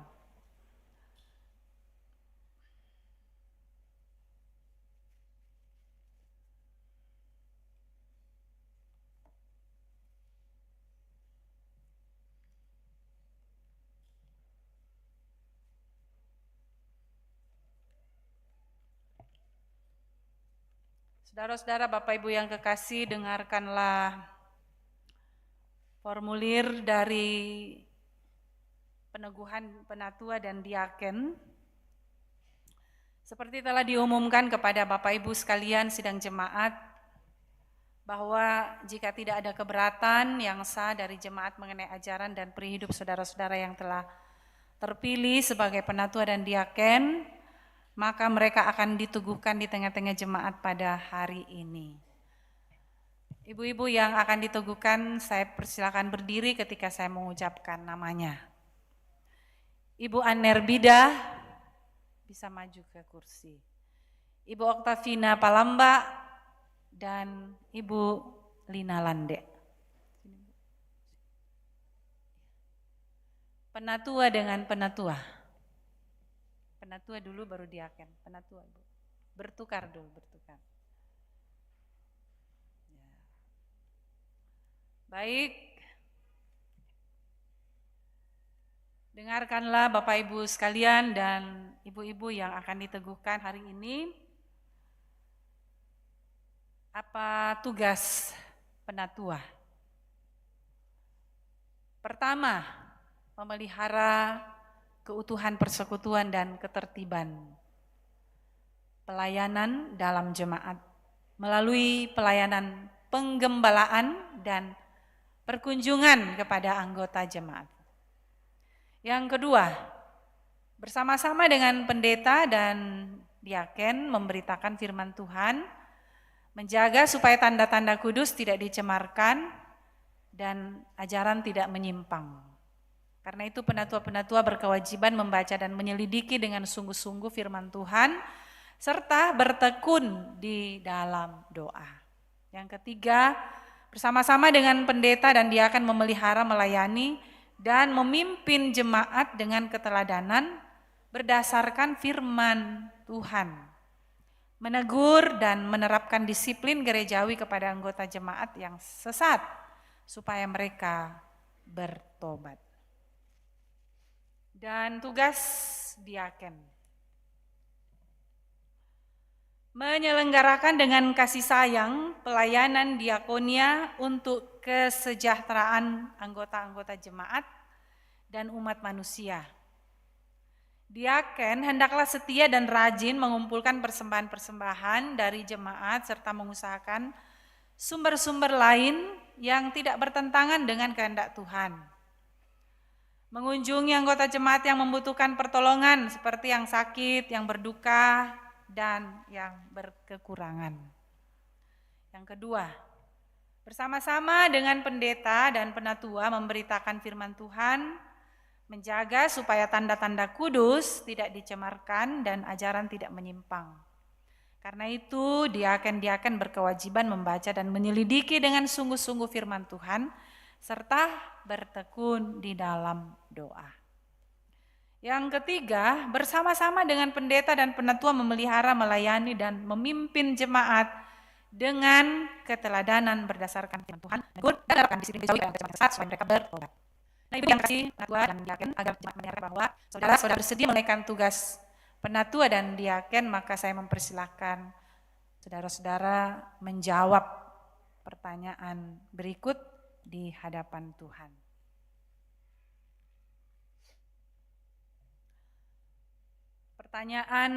Saudara-saudara, Bapak Ibu yang kekasih, dengarkanlah formulir dari peneguhan penatua dan diaken. Seperti telah diumumkan kepada Bapak Ibu sekalian sidang jemaat, bahwa jika tidak ada keberatan yang sah dari jemaat mengenai ajaran dan perihidup saudara-saudara yang telah terpilih sebagai penatua dan diaken, maka mereka akan diteguhkan di tengah-tengah jemaat pada hari ini. Ibu-ibu yang akan diteguhkan, saya persilakan berdiri ketika saya mengucapkan namanya. Ibu Anerbida bisa maju ke kursi. Ibu Oktavina Palamba dan Ibu Lina Lande. Penatua dengan penatua. Penatua dulu baru diaken. Penatua, Ibu. Bertukar dulu, bertukar. Ya. Baik. Dengarkanlah Bapak Ibu sekalian dan ibu-ibu yang akan diteguhkan hari ini. Apa tugas penatua? Pertama, memelihara keutuhan persekutuan dan ketertiban. Pelayanan dalam jemaat melalui pelayanan penggembalaan dan perkunjungan kepada anggota jemaat. Yang kedua, bersama-sama dengan pendeta dan diaken memberitakan firman Tuhan, menjaga supaya tanda-tanda kudus tidak dicemarkan dan ajaran tidak menyimpang. Karena itu penatua-penatua berkewajiban membaca dan menyelidiki dengan sungguh-sungguh firman Tuhan, serta bertekun di dalam doa. Yang ketiga, bersama-sama dengan pendeta dan diaken memelihara, melayani, dan memimpin jemaat dengan keteladanan berdasarkan firman Tuhan. Menegur dan menerapkan disiplin gerejawi kepada anggota jemaat yang sesat supaya mereka bertobat. Dan tugas diaken. Menyelenggarakan dengan kasih sayang pelayanan diakonia untuk kesejahteraan anggota-anggota jemaat dan umat manusia. Diaken hendaklah setia dan rajin mengumpulkan persembahan-persembahan dari jemaat serta mengusahakan sumber-sumber lain yang tidak bertentangan dengan kehendak Tuhan. Mengunjungi anggota jemaat yang membutuhkan pertolongan seperti yang sakit, yang berduka, dan yang berkekurangan. Yang kedua, bersama-sama dengan pendeta dan penatua memberitakan firman Tuhan, menjaga supaya tanda-tanda kudus tidak dicemarkan dan ajaran tidak menyimpang. Karena itu diaken-diaken berkewajiban membaca dan menyelidiki dengan sungguh-sungguh firman Tuhan, serta bertekun di dalam doa. Yang ketiga, bersama-sama dengan pendeta dan penatua memelihara, melayani, dan memimpin jemaat dengan keteladanan berdasarkan firman Tuhan, menegur dan menerapkan disiplin gerejawi dalam jemaat sesat supaya mereka bertobat. Nah, ibu yang kasih penatua dan diaken agar jemaat menyadari bahwa saudara-saudara bersedia menunaikan tugas penatua dan diaken, maka saya mempersilahkan saudara-saudara menjawab pertanyaan berikut di hadapan Tuhan. Pertanyaan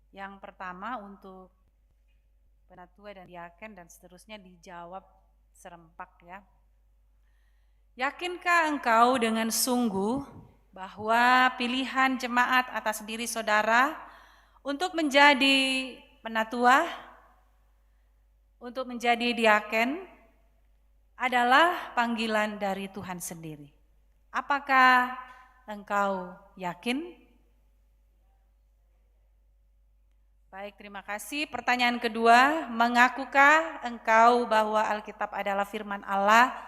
yang pertama untuk penatua dan diaken dan seterusnya dijawab serempak ya. Yakinkah engkau dengan sungguh bahwa pilihan jemaat atas diri saudara untuk menjadi penatua, untuk menjadi diaken adalah panggilan dari Tuhan sendiri? Apakah engkau yakin? Baik, terima kasih. Pertanyaan kedua, mengakukah engkau bahwa Alkitab adalah firman Allah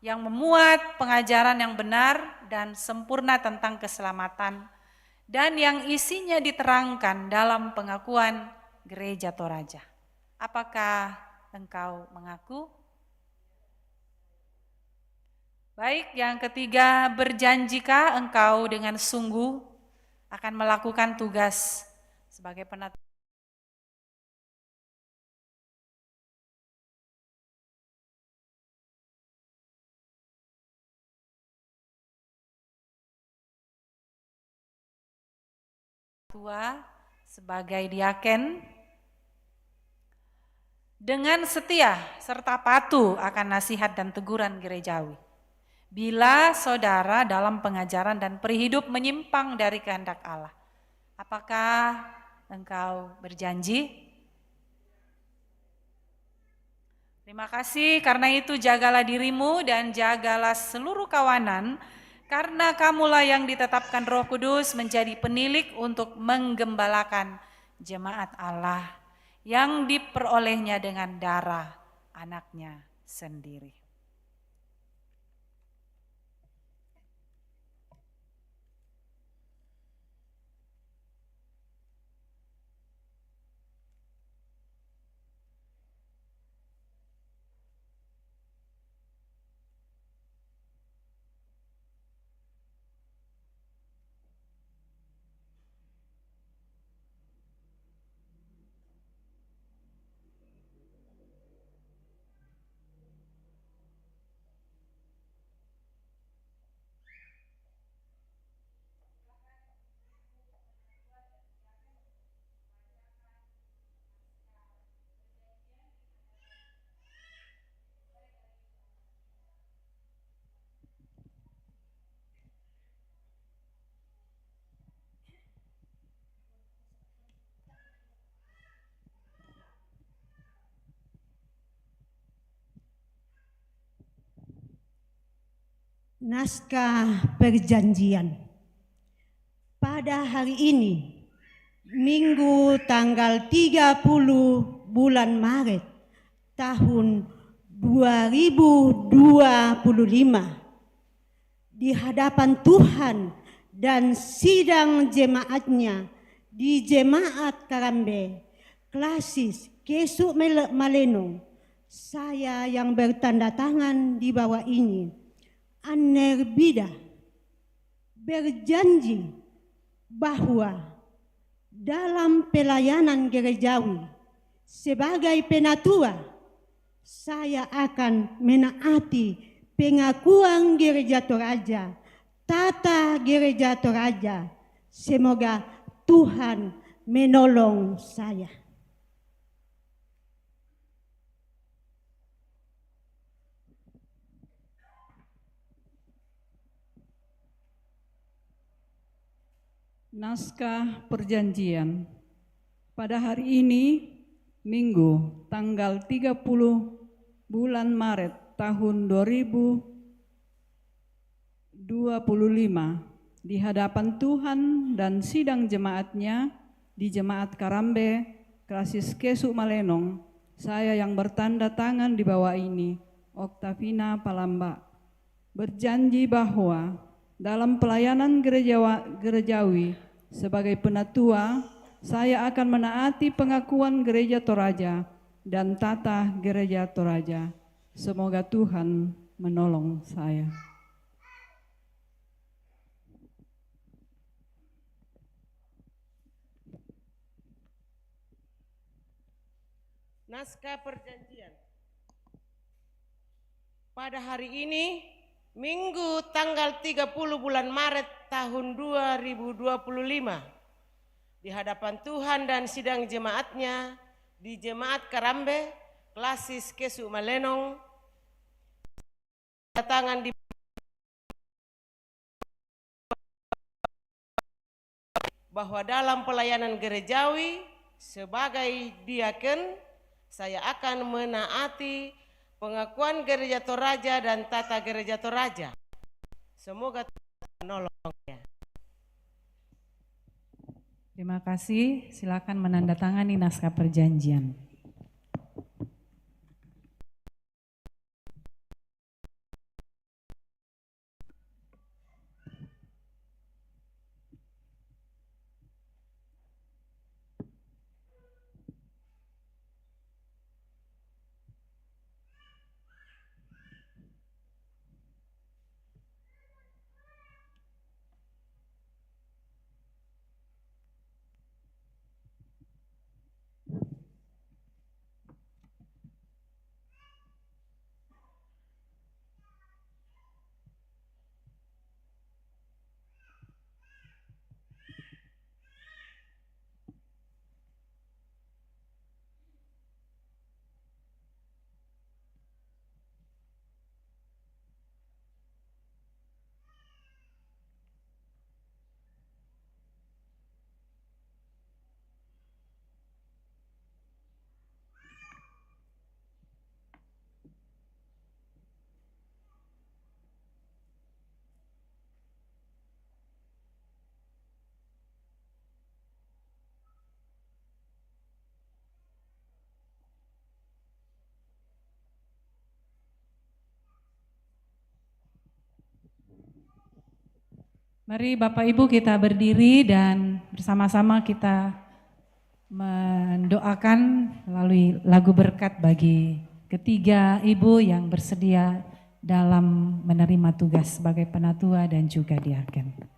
yang memuat pengajaran yang benar dan sempurna tentang keselamatan dan yang isinya diterangkan dalam pengakuan Gereja Toraja? Apakah engkau mengaku? Baik, yang ketiga, berjanjikah engkau dengan sungguh akan melakukan tugas sebagai penatua sebagai diaken dengan setia serta patuh akan nasihat dan teguran gerejawi. Bila saudara dalam pengajaran dan perihidup menyimpang dari kehendak Allah, apakah engkau berjanji? Terima kasih, karena itu jagalah dirimu dan jagalah seluruh kawanan, karena kamulah yang ditetapkan Roh Kudus menjadi penilik untuk menggembalakan jemaat Allah yang diperolehnya dengan darah anaknya sendiri. Naskah Perjanjian. Pada hari ini, Minggu tanggal 30 bulan Maret tahun 2025, di hadapan Tuhan dan sidang jemaatnya di Jemaat Karambe, Klasis Kesu Malenong, saya yang bertanda tangan di bawah ini, Anner Bida, berjanji bahwa dalam pelayanan gerejawi sebagai penatua, saya akan menaati pengakuan Gereja Toraja, tata Gereja Toraja. Semoga Tuhan menolong saya. Naskah Perjanjian. Pada hari ini, Minggu, tanggal 30 bulan Maret tahun 2025, di hadapan Tuhan dan sidang jemaatnya di Jemaat Karambe, Klasis Kesu Malenong, saya yang bertanda tangan di bawah ini, Oktavina Palamba, berjanji bahwa dalam pelayanan gerejawi sebagai penatua, saya akan menaati pengakuan Gereja Toraja dan tata Gereja Toraja. Semoga Tuhan menolong saya. Naskah Perjanjian. Pada hari ini, Minggu tanggal 30 bulan Maret tahun 2025, di hadapan Tuhan dan sidang jemaatnya di Jemaat Karambe, Klasis Kesu Malenong, tangan di bahwa dalam pelayanan gerejawi sebagai diaken, saya akan menaati pengakuan Gereja Toraja dan tata Gereja Toraja. Semoga Tuhan menolongnya. Terima kasih, silakan menandatangani naskah perjanjian. Mari Bapak Ibu kita berdiri dan bersama-sama kita mendoakan melalui lagu berkat bagi ketiga ibu yang bersedia dalam menerima tugas sebagai penatua dan juga diaken.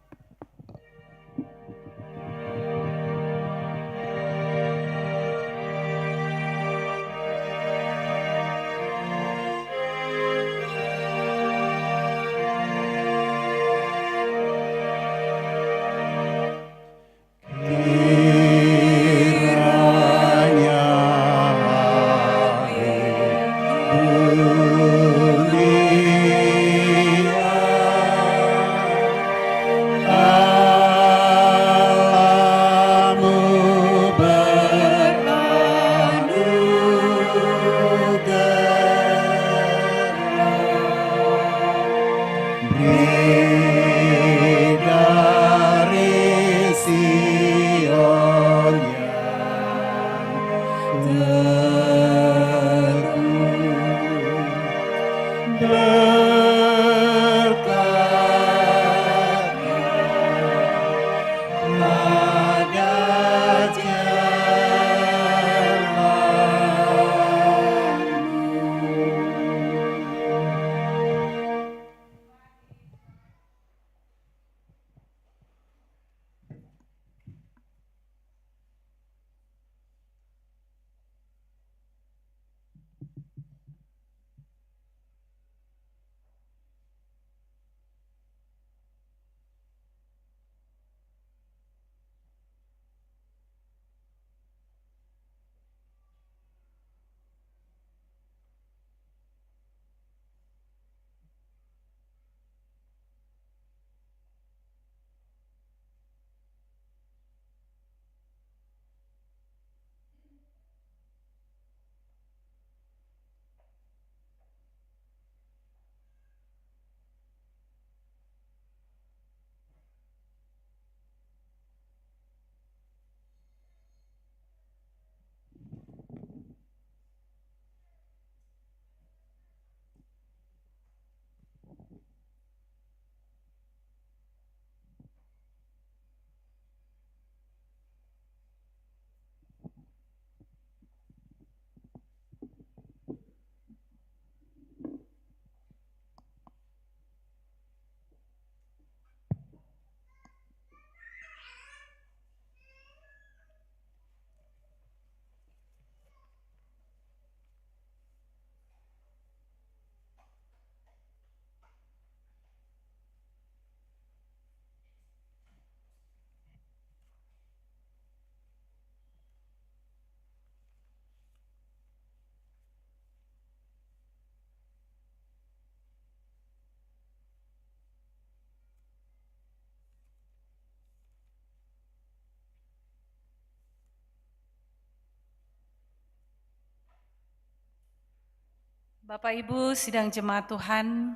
Bapak Ibu sidang jemaat Tuhan,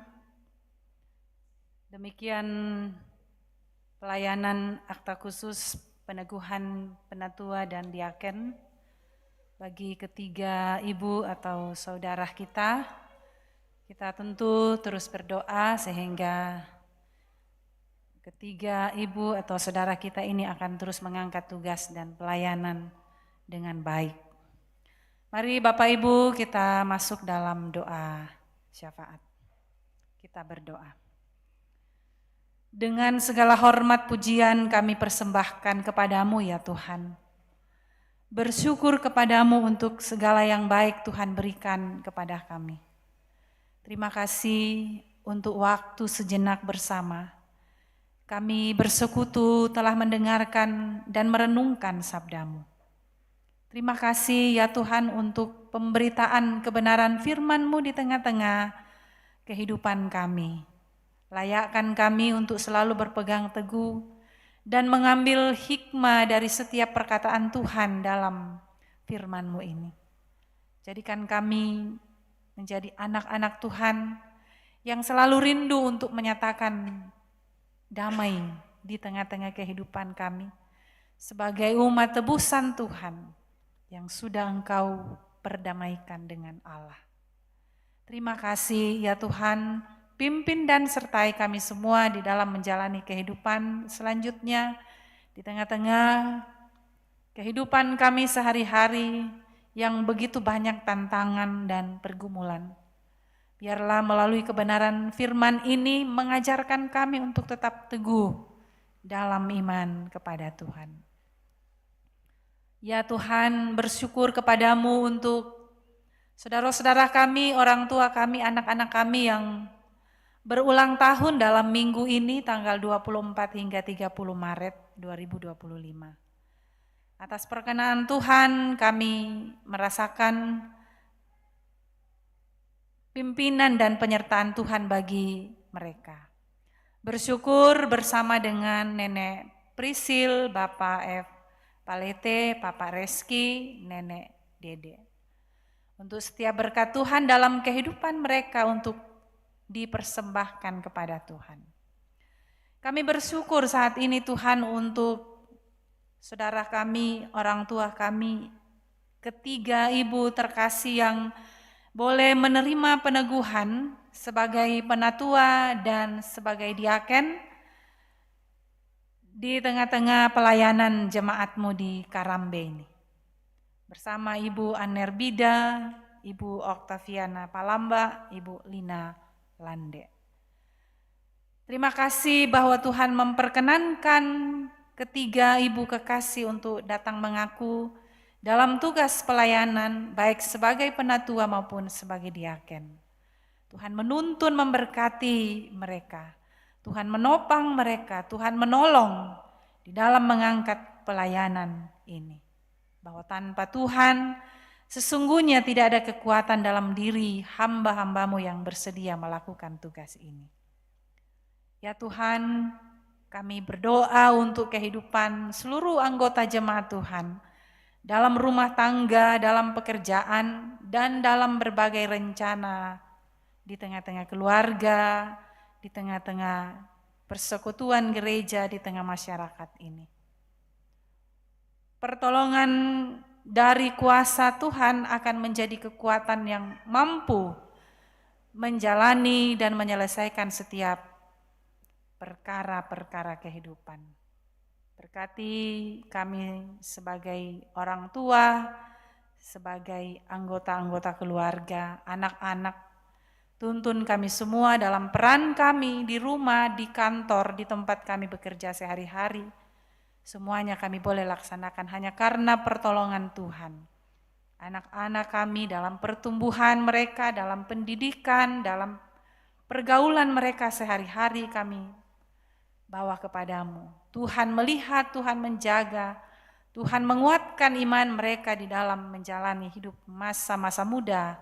demikian pelayanan akta khusus peneguhan penatua dan diaken bagi ketiga ibu atau saudara kita. Kita tentu terus berdoa sehingga ketiga ibu atau saudara kita ini akan terus mengangkat tugas dan pelayanan dengan baik. Mari Bapak Ibu kita masuk dalam doa syafaat. Kita berdoa. Dengan segala hormat pujian kami persembahkan kepadamu ya Tuhan. Bersyukur kepadamu untuk segala yang baik Tuhan berikan kepada kami. Terima kasih untuk waktu sejenak bersama. Kami bersekutu telah mendengarkan dan merenungkan sabdamu. Terima kasih ya Tuhan untuk pemberitaan kebenaran firman-Mu di tengah-tengah kehidupan kami. Layakkan kami untuk selalu berpegang teguh dan mengambil hikmah dari setiap perkataan Tuhan dalam firman-Mu ini. Jadikan kami menjadi anak-anak Tuhan yang selalu rindu untuk menyatakan damai di tengah-tengah kehidupan kami sebagai umat tebusan Tuhan yang sudah Engkau perdamaikan dengan Allah. Terima kasih ya Tuhan, pimpin dan sertai kami semua di dalam menjalani kehidupan selanjutnya, di tengah-tengah kehidupan kami sehari-hari yang begitu banyak tantangan dan pergumulan. Biarlah melalui kebenaran firman ini mengajarkan kami untuk tetap teguh dalam iman kepada Tuhan. Ya Tuhan, bersyukur kepadamu untuk saudara-saudara kami, orang tua kami, anak-anak kami yang berulang tahun dalam minggu ini tanggal 24 hingga 30 Maret 2025. Atas perkenan Tuhan kami merasakan pimpinan dan penyertaan Tuhan bagi mereka. Bersyukur bersama dengan Nenek Prisil, Bapak F. Palete, Bapak Reski, Nenek Dede. Untuk setiap berkat Tuhan dalam kehidupan mereka untuk dipersembahkan kepada Tuhan. Kami bersyukur saat ini Tuhan untuk saudara kami, orang tua kami, ketiga ibu terkasih yang boleh menerima peneguhan sebagai penatua dan sebagai diaken di tengah-tengah pelayanan jemaatmu di Karambe ini. Bersama Ibu Anerbida, Ibu Oktaviana Palamba, Ibu Lina Lande. Terima kasih bahwa Tuhan memperkenankan ketiga ibu kekasih untuk datang mengaku dalam tugas pelayanan baik sebagai penatua maupun sebagai diaken. Tuhan menuntun memberkati mereka. Tuhan menopang mereka, Tuhan menolong di dalam mengangkat pelayanan ini. Bahwa tanpa Tuhan sesungguhnya tidak ada kekuatan dalam diri hamba-hambamu yang bersedia melakukan tugas ini. Ya Tuhan, kami berdoa untuk kehidupan seluruh anggota jemaat Tuhan, dalam rumah tangga, dalam pekerjaan, dan dalam berbagai rencana di tengah-tengah keluarga, di tengah-tengah persekutuan gereja, di tengah masyarakat ini. Pertolongan dari kuasa Tuhan akan menjadi kekuatan yang mampu menjalani dan menyelesaikan setiap perkara-perkara kehidupan. Berkati kami sebagai orang tua, sebagai anggota-anggota keluarga, anak-anak. Tuntun kami semua dalam peran kami di rumah, di kantor, di tempat kami bekerja sehari-hari. Semuanya kami boleh laksanakan hanya karena pertolongan Tuhan. Anak-anak kami dalam pertumbuhan mereka, dalam pendidikan, dalam pergaulan mereka sehari-hari kami bawa kepadamu. Tuhan melihat, Tuhan menjaga, Tuhan menguatkan iman mereka di dalam menjalani hidup masa-masa muda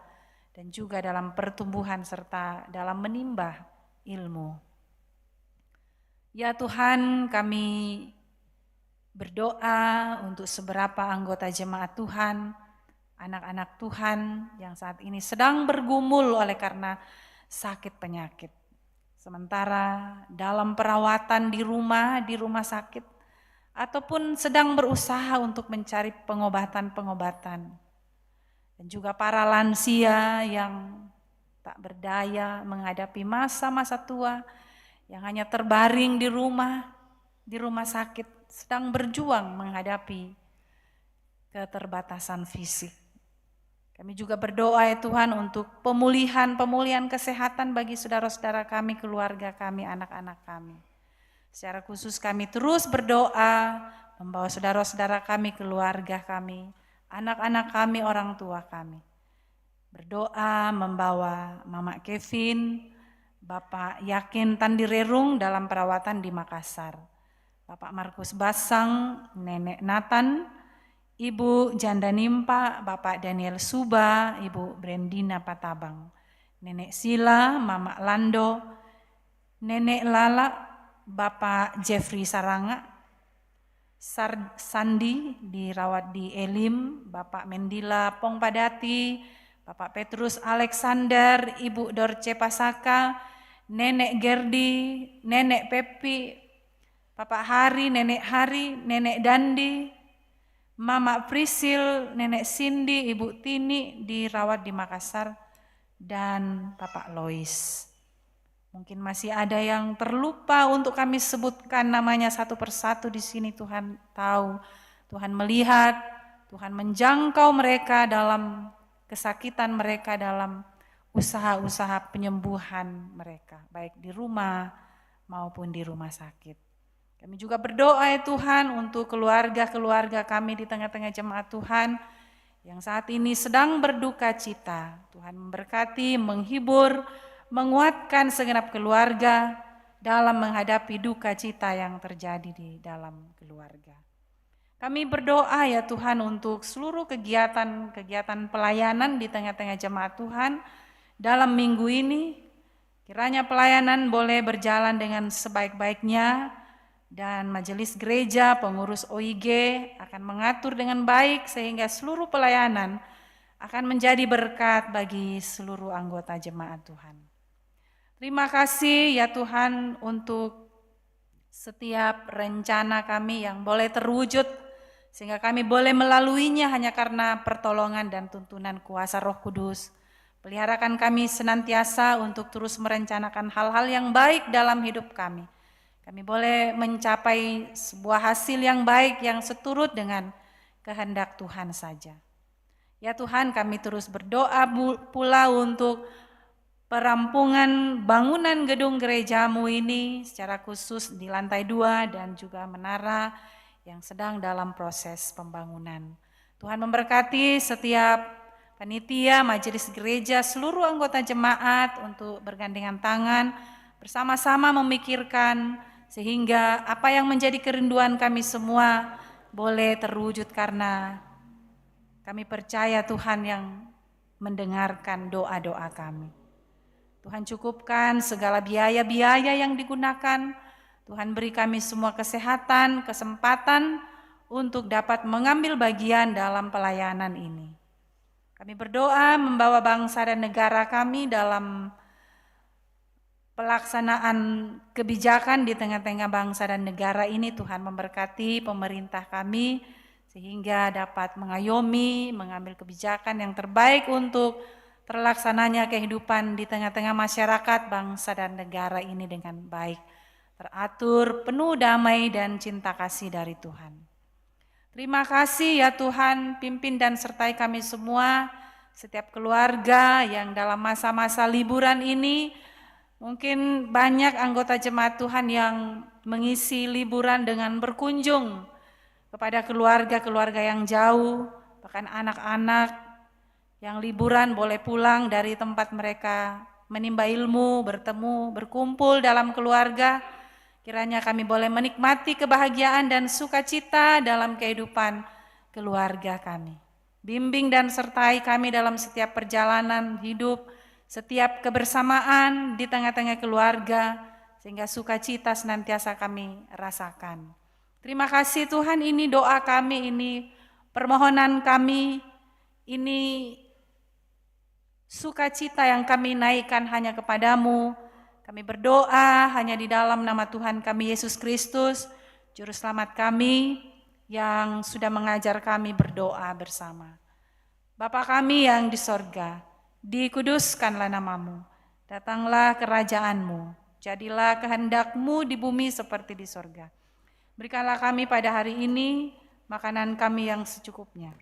dan juga dalam pertumbuhan serta dalam menimba ilmu. Ya Tuhan, kami berdoa untuk seberapa anggota jemaat Tuhan, anak-anak Tuhan yang saat ini sedang bergumul oleh karena sakit penyakit. Sementara dalam perawatan di rumah sakit, ataupun sedang berusaha untuk mencari pengobatan-pengobatan. Dan juga para lansia yang tak berdaya menghadapi masa-masa tua, yang hanya terbaring di rumah sakit, sedang berjuang menghadapi keterbatasan fisik. Kami juga berdoa ya Tuhan untuk pemulihan kesehatan bagi saudara-saudara kami, keluarga kami, anak-anak kami. Secara khusus kami terus berdoa membawa saudara-saudara kami, keluarga kami, anak-anak kami, orang tua kami. Berdoa membawa Mama Kevin, Bapak Yakin Tandirerung dalam perawatan di Makassar. Bapak Markus Basang, Nenek Nathan, Ibu Janda Nimpa, Bapak Daniel Suba, Ibu Brendina Patabang, Nenek Sila, Mama Lando, Nenek Lala, Bapak Jeffrey Saranga, Sandi dirawat di Elim, Bapak Mendila Pongpadati, Bapak Petrus Alexander, Ibu Dorce Pasaka, Nenek Gerdi, Nenek Pepi, Bapak Hari, Nenek Dandi, Mama Prisil, Nenek Cindy, Ibu Tini dirawat di Makassar, dan Bapak Lois. Mungkin masih ada yang terlupa untuk kami sebutkan namanya satu persatu di sini. Tuhan tahu, Tuhan melihat, Tuhan menjangkau mereka dalam kesakitan mereka, dalam usaha-usaha penyembuhan mereka, baik di rumah maupun di rumah sakit. Kami juga berdoa ya Tuhan untuk keluarga-keluarga kami di tengah-tengah jemaat Tuhan yang saat ini sedang berduka cita. Tuhan memberkati, menghibur, menguatkan segenap keluarga dalam menghadapi duka cita yang terjadi di dalam keluarga. Kami berdoa ya Tuhan untuk seluruh kegiatan pelayanan di tengah-tengah jemaat Tuhan dalam minggu ini. Kiranya pelayanan boleh berjalan dengan sebaik-baiknya dan majelis gereja, pengurus OIG akan mengatur dengan baik sehingga seluruh pelayanan akan menjadi berkat bagi seluruh anggota jemaat Tuhan. Terima kasih ya Tuhan untuk setiap rencana kami yang boleh terwujud sehingga kami boleh melaluinya hanya karena pertolongan dan tuntunan kuasa Roh Kudus. Peliharakan kami senantiasa untuk terus merencanakan hal-hal yang baik dalam hidup kami. Kami boleh mencapai sebuah hasil yang baik yang seturut dengan kehendak Tuhan saja. Ya Tuhan, kami terus berdoa pula untuk perampungan bangunan gedung gerejamu ini secara khusus di lantai 2 dan juga menara yang sedang dalam proses pembangunan. Tuhan memberkati setiap panitia, majelis gereja, seluruh anggota jemaat untuk bergandengan tangan, bersama-sama memikirkan sehingga apa yang menjadi kerinduan kami semua boleh terwujud karena kami percaya Tuhan yang mendengarkan doa-doa kami. Tuhan cukupkan segala biaya-biaya yang digunakan. Tuhan beri kami semua kesehatan, kesempatan untuk dapat mengambil bagian dalam pelayanan ini. Kami berdoa membawa bangsa dan negara kami dalam pelaksanaan kebijakan di tengah-tengah bangsa dan negara ini. Tuhan memberkati pemerintah kami sehingga dapat mengayomi, mengambil kebijakan yang terbaik untuk terlaksananya kehidupan di tengah-tengah masyarakat, bangsa dan negara ini dengan baik, teratur, penuh damai dan cinta kasih dari Tuhan. Terima kasih ya Tuhan, pimpin dan sertai kami semua, setiap keluarga yang dalam masa-masa liburan ini, mungkin banyak anggota jemaat Tuhan yang mengisi liburan dengan berkunjung kepada keluarga-keluarga yang jauh, bahkan anak-anak yang liburan boleh pulang dari tempat mereka menimba ilmu, bertemu, berkumpul dalam keluarga. Kiranya kami boleh menikmati kebahagiaan dan sukacita dalam kehidupan keluarga kami. Bimbing dan sertai kami dalam setiap perjalanan hidup, setiap kebersamaan di tengah-tengah keluarga, sehingga sukacita senantiasa kami rasakan. Terima kasih Tuhan, ini doa kami, ini permohonan kami, ini sukacita yang kami naikkan hanya kepadamu. Kami berdoa hanya di dalam nama Tuhan kami Yesus Kristus, Juru Selamat kami yang sudah mengajar kami berdoa bersama. Bapa kami yang di sorga, dikuduskanlah namamu, datanglah kerajaanmu, jadilah kehendakmu di bumi seperti di sorga. Berikanlah kami pada hari ini makanan kami yang secukupnya,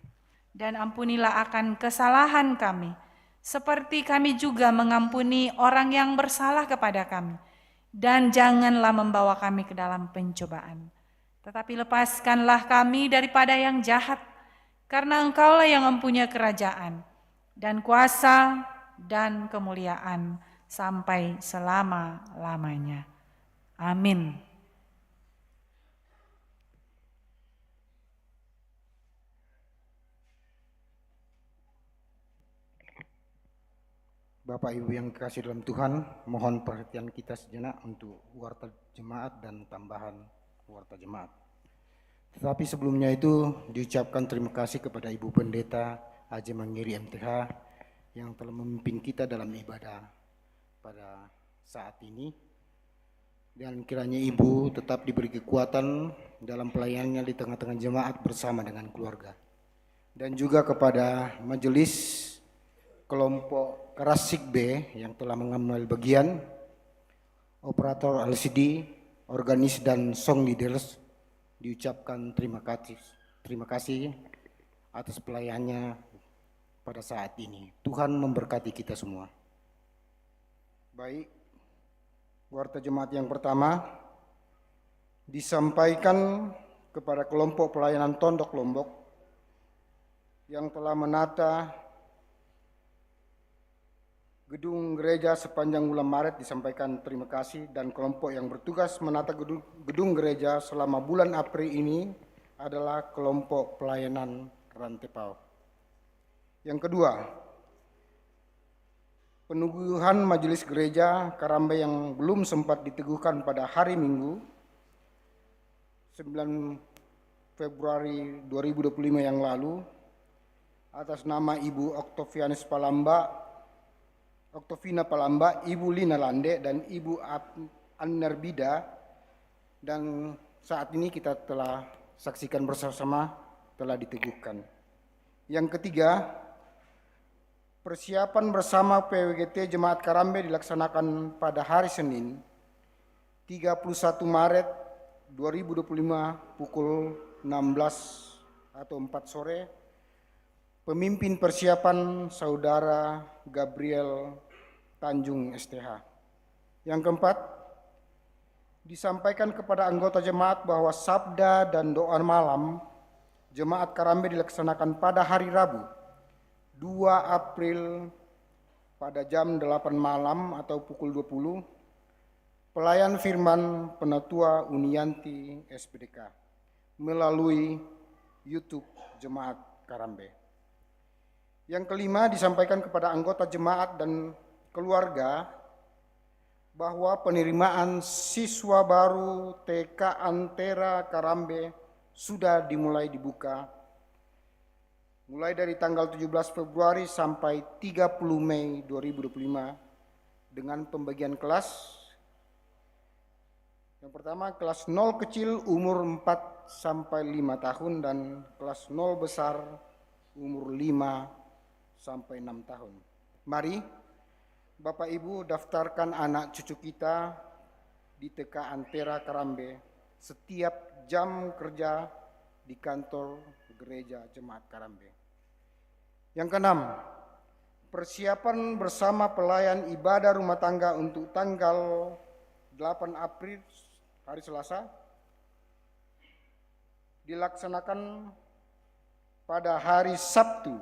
dan ampunilah akan kesalahan kami, seperti kami juga mengampuni orang yang bersalah kepada kami. Dan janganlah membawa kami ke dalam pencobaan, tetapi lepaskanlah kami daripada yang jahat, karena Engkaulah yang mempunyai kerajaan, dan kuasa, dan kemuliaan, sampai selama-lamanya. Amin. Bapak Ibu yang kekasih dalam Tuhan, mohon perhatian kita sejenak untuk warta jemaat dan tambahan warta jemaat. Tetapi sebelumnya itu diucapkan terima kasih kepada Ibu Pendeta Haji Mangiri MTH yang telah memimpin kita dalam ibadah pada saat ini. Dan kiranya Ibu tetap diberi kekuatan dalam pelayanannya di tengah-tengah jemaat bersama dengan keluarga. Dan juga kepada majelis kelompok Kerasik B yang telah mengambil bagian, operator LCD, organis dan song leaders diucapkan terima kasih atas pelayanannya pada saat ini. Tuhan memberkati kita semua. Baik, warta jemaat yang pertama disampaikan kepada kelompok pelayanan Tondok Lombok yang telah menata gedung gereja sepanjang bulan Maret, disampaikan terima kasih, dan kelompok yang bertugas menata gedung gereja selama bulan April ini adalah kelompok pelayanan Rantepao. Yang kedua, peneguhan majelis gereja Karambe yang belum sempat diteguhkan pada hari Minggu 9 Februari 2025 yang lalu atas nama Ibu Oktovina Palamba, Ibu Lina Lande, dan Ibu Annarbida, dan saat ini kita telah saksikan bersama-sama telah diteguhkan. Yang ketiga, persiapan bersama PWGT Jemaat Karambe dilaksanakan pada hari Senin 31 Maret 2025 pukul 16 atau 4 sore. Pemimpin persiapan Saudara Gabriel Tanjung STH. Yang keempat, disampaikan kepada anggota jemaat bahwa sabda dan doa malam Jemaat Karambe dilaksanakan pada hari Rabu 2 April pada jam 8 malam atau pukul 20. Pelayan firman Penatua Unianti SPDK melalui YouTube Jemaat Karambe. Yang kelima, disampaikan kepada anggota jemaat dan keluarga bahwa penerimaan siswa baru TK Antera Karambe sudah dimulai dibuka mulai dari tanggal 17 Februari sampai 30 Mei 2025 dengan pembagian kelas. Yang pertama, kelas 0 kecil umur 4 sampai 5 tahun dan kelas 0 besar umur 5 sampai 6 tahun. Mari Bapak Ibu daftarkan anak cucu kita di TK Antera Karambe setiap jam kerja di kantor gereja Jemaat Karambe. Yang keenam, persiapan bersama pelayan ibadah rumah tangga untuk tanggal 8 April hari Selasa dilaksanakan pada hari Sabtu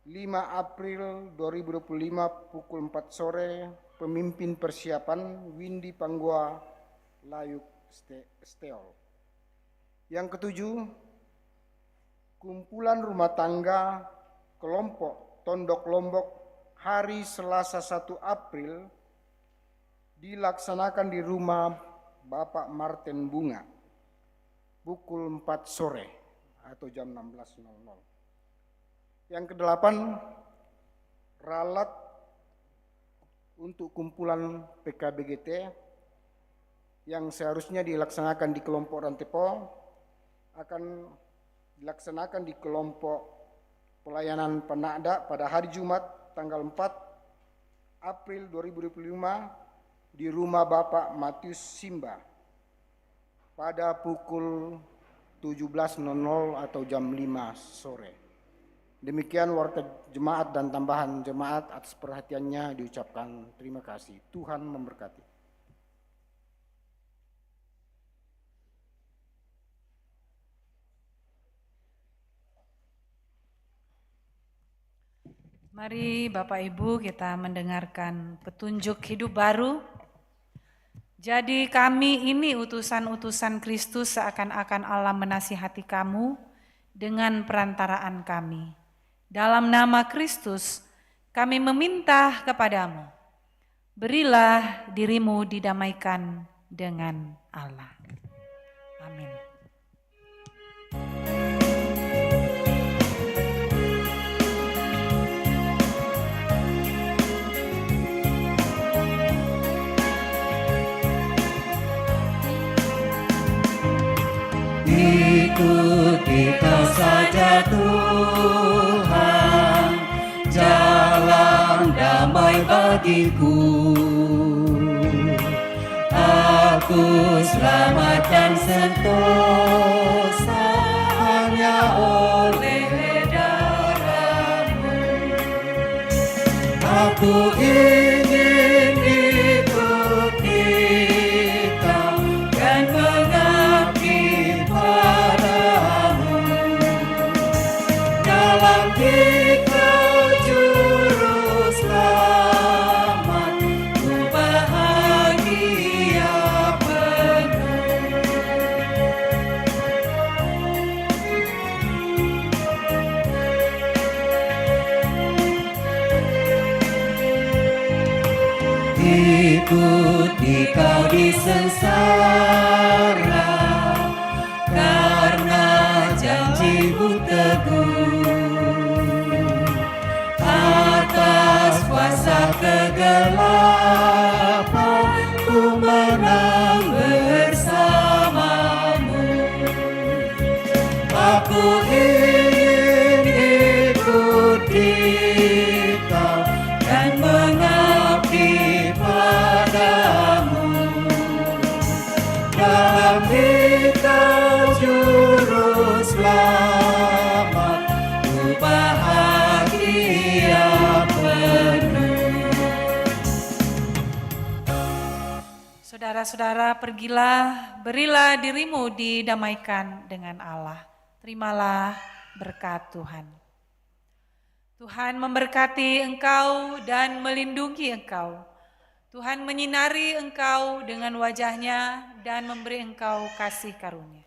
5 April 2025 pukul 4 sore. Pemimpin persiapan Windy Panggua Layuk Steol. Yang ketujuh, kumpulan rumah tangga kelompok Tondok Lombok hari Selasa 1 April dilaksanakan di rumah Bapak Martin Bunga pukul 4 sore atau jam 16.00. Yang kedelapan, ralat untuk kumpulan PKBGT yang seharusnya dilaksanakan di kelompok Rantepao akan dilaksanakan di kelompok pelayanan Penada pada hari Jumat tanggal 4 April 2025 di rumah Bapak Matius Simba pada pukul 17.00 atau jam 5 sore. Demikian warta jemaat dan tambahan jemaat. Atas perhatiannya diucapkan terima kasih. Tuhan memberkati. Mari Bapak Ibu kita mendengarkan petunjuk hidup baru. Jadi kami ini utusan-utusan Kristus, seakan-akan Allah menasihati kamu dengan perantaraan kami. Dalam nama Kristus kami meminta kepadamu, berilah dirimu didamaikan dengan Allah. Amin. Ikuti kau saja Tuhan, jalan damai bagiku. Aku selamat dan sentosa hanya oleh darah-Mu. Aku ingin ikuti Kau dan mengabdi padamu. Dalam Dikau juru selamat, ku bahagia penuh. Ikuti Kau di sengsara, karena janji-Mu teguh. Atas kuasa kegelapan, ku menang bersama-Mu. Aku ingin ikuti Kau dan mengabdi padamu. Dalam Dikau juru selamat, ku bahagia penuh. Saudara-saudara, pergilah, berilah dirimu didamaikan dengan Allah. Terimalah berkat Tuhan. Tuhan memberkati engkau dan melindungi engkau. Tuhan menyinari engkau dengan wajah-Nya dan memberi engkau kasih karunia.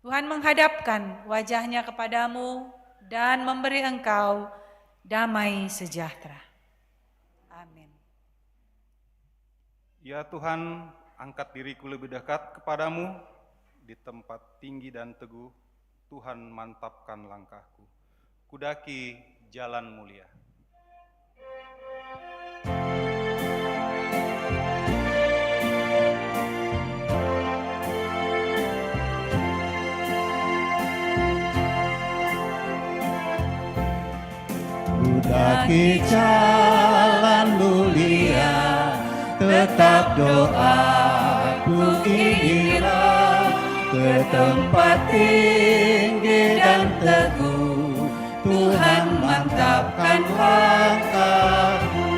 Tuhan menghadapkan wajah-Nya kepadamu dan memberi engkau damai sejahtera. Amin. Ya Tuhan, angkat diriku lebih dekat kepadamu, di tempat tinggi dan teguh, Tuhan mantapkan langkahku. Kudaki jalan mulia. Kudaki jalan mulia, tetap doaku inilah, ke tempat tinggi dan teguh, Tuhan mantapkan langkahku.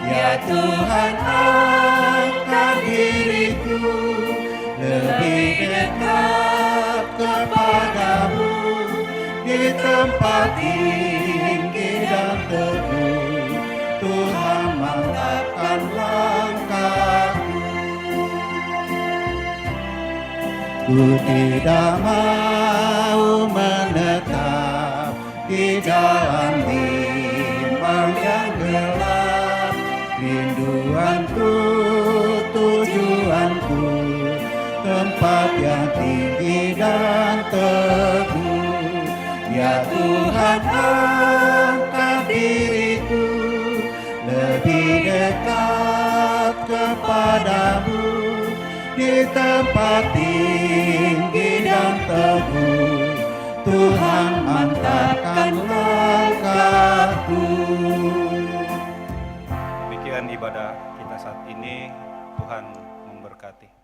Ya Tuhan, angkat diriku lebih dekat kepadamu, di tempat tinggi dan teguh, Tuhan mantapkan langkahku. Ku tidak mau menetap di dalam bimbang yang gelap. Rinduanku, tujuanku, tempat yang tinggi dan teguh. Ya Tuhan, angkat diriku lebih dekat kepadamu, di tempat tinggi dan teguh, Tuhan mantapkan langkahku. Demikian ibadah kita saat ini, Tuhan memberkati.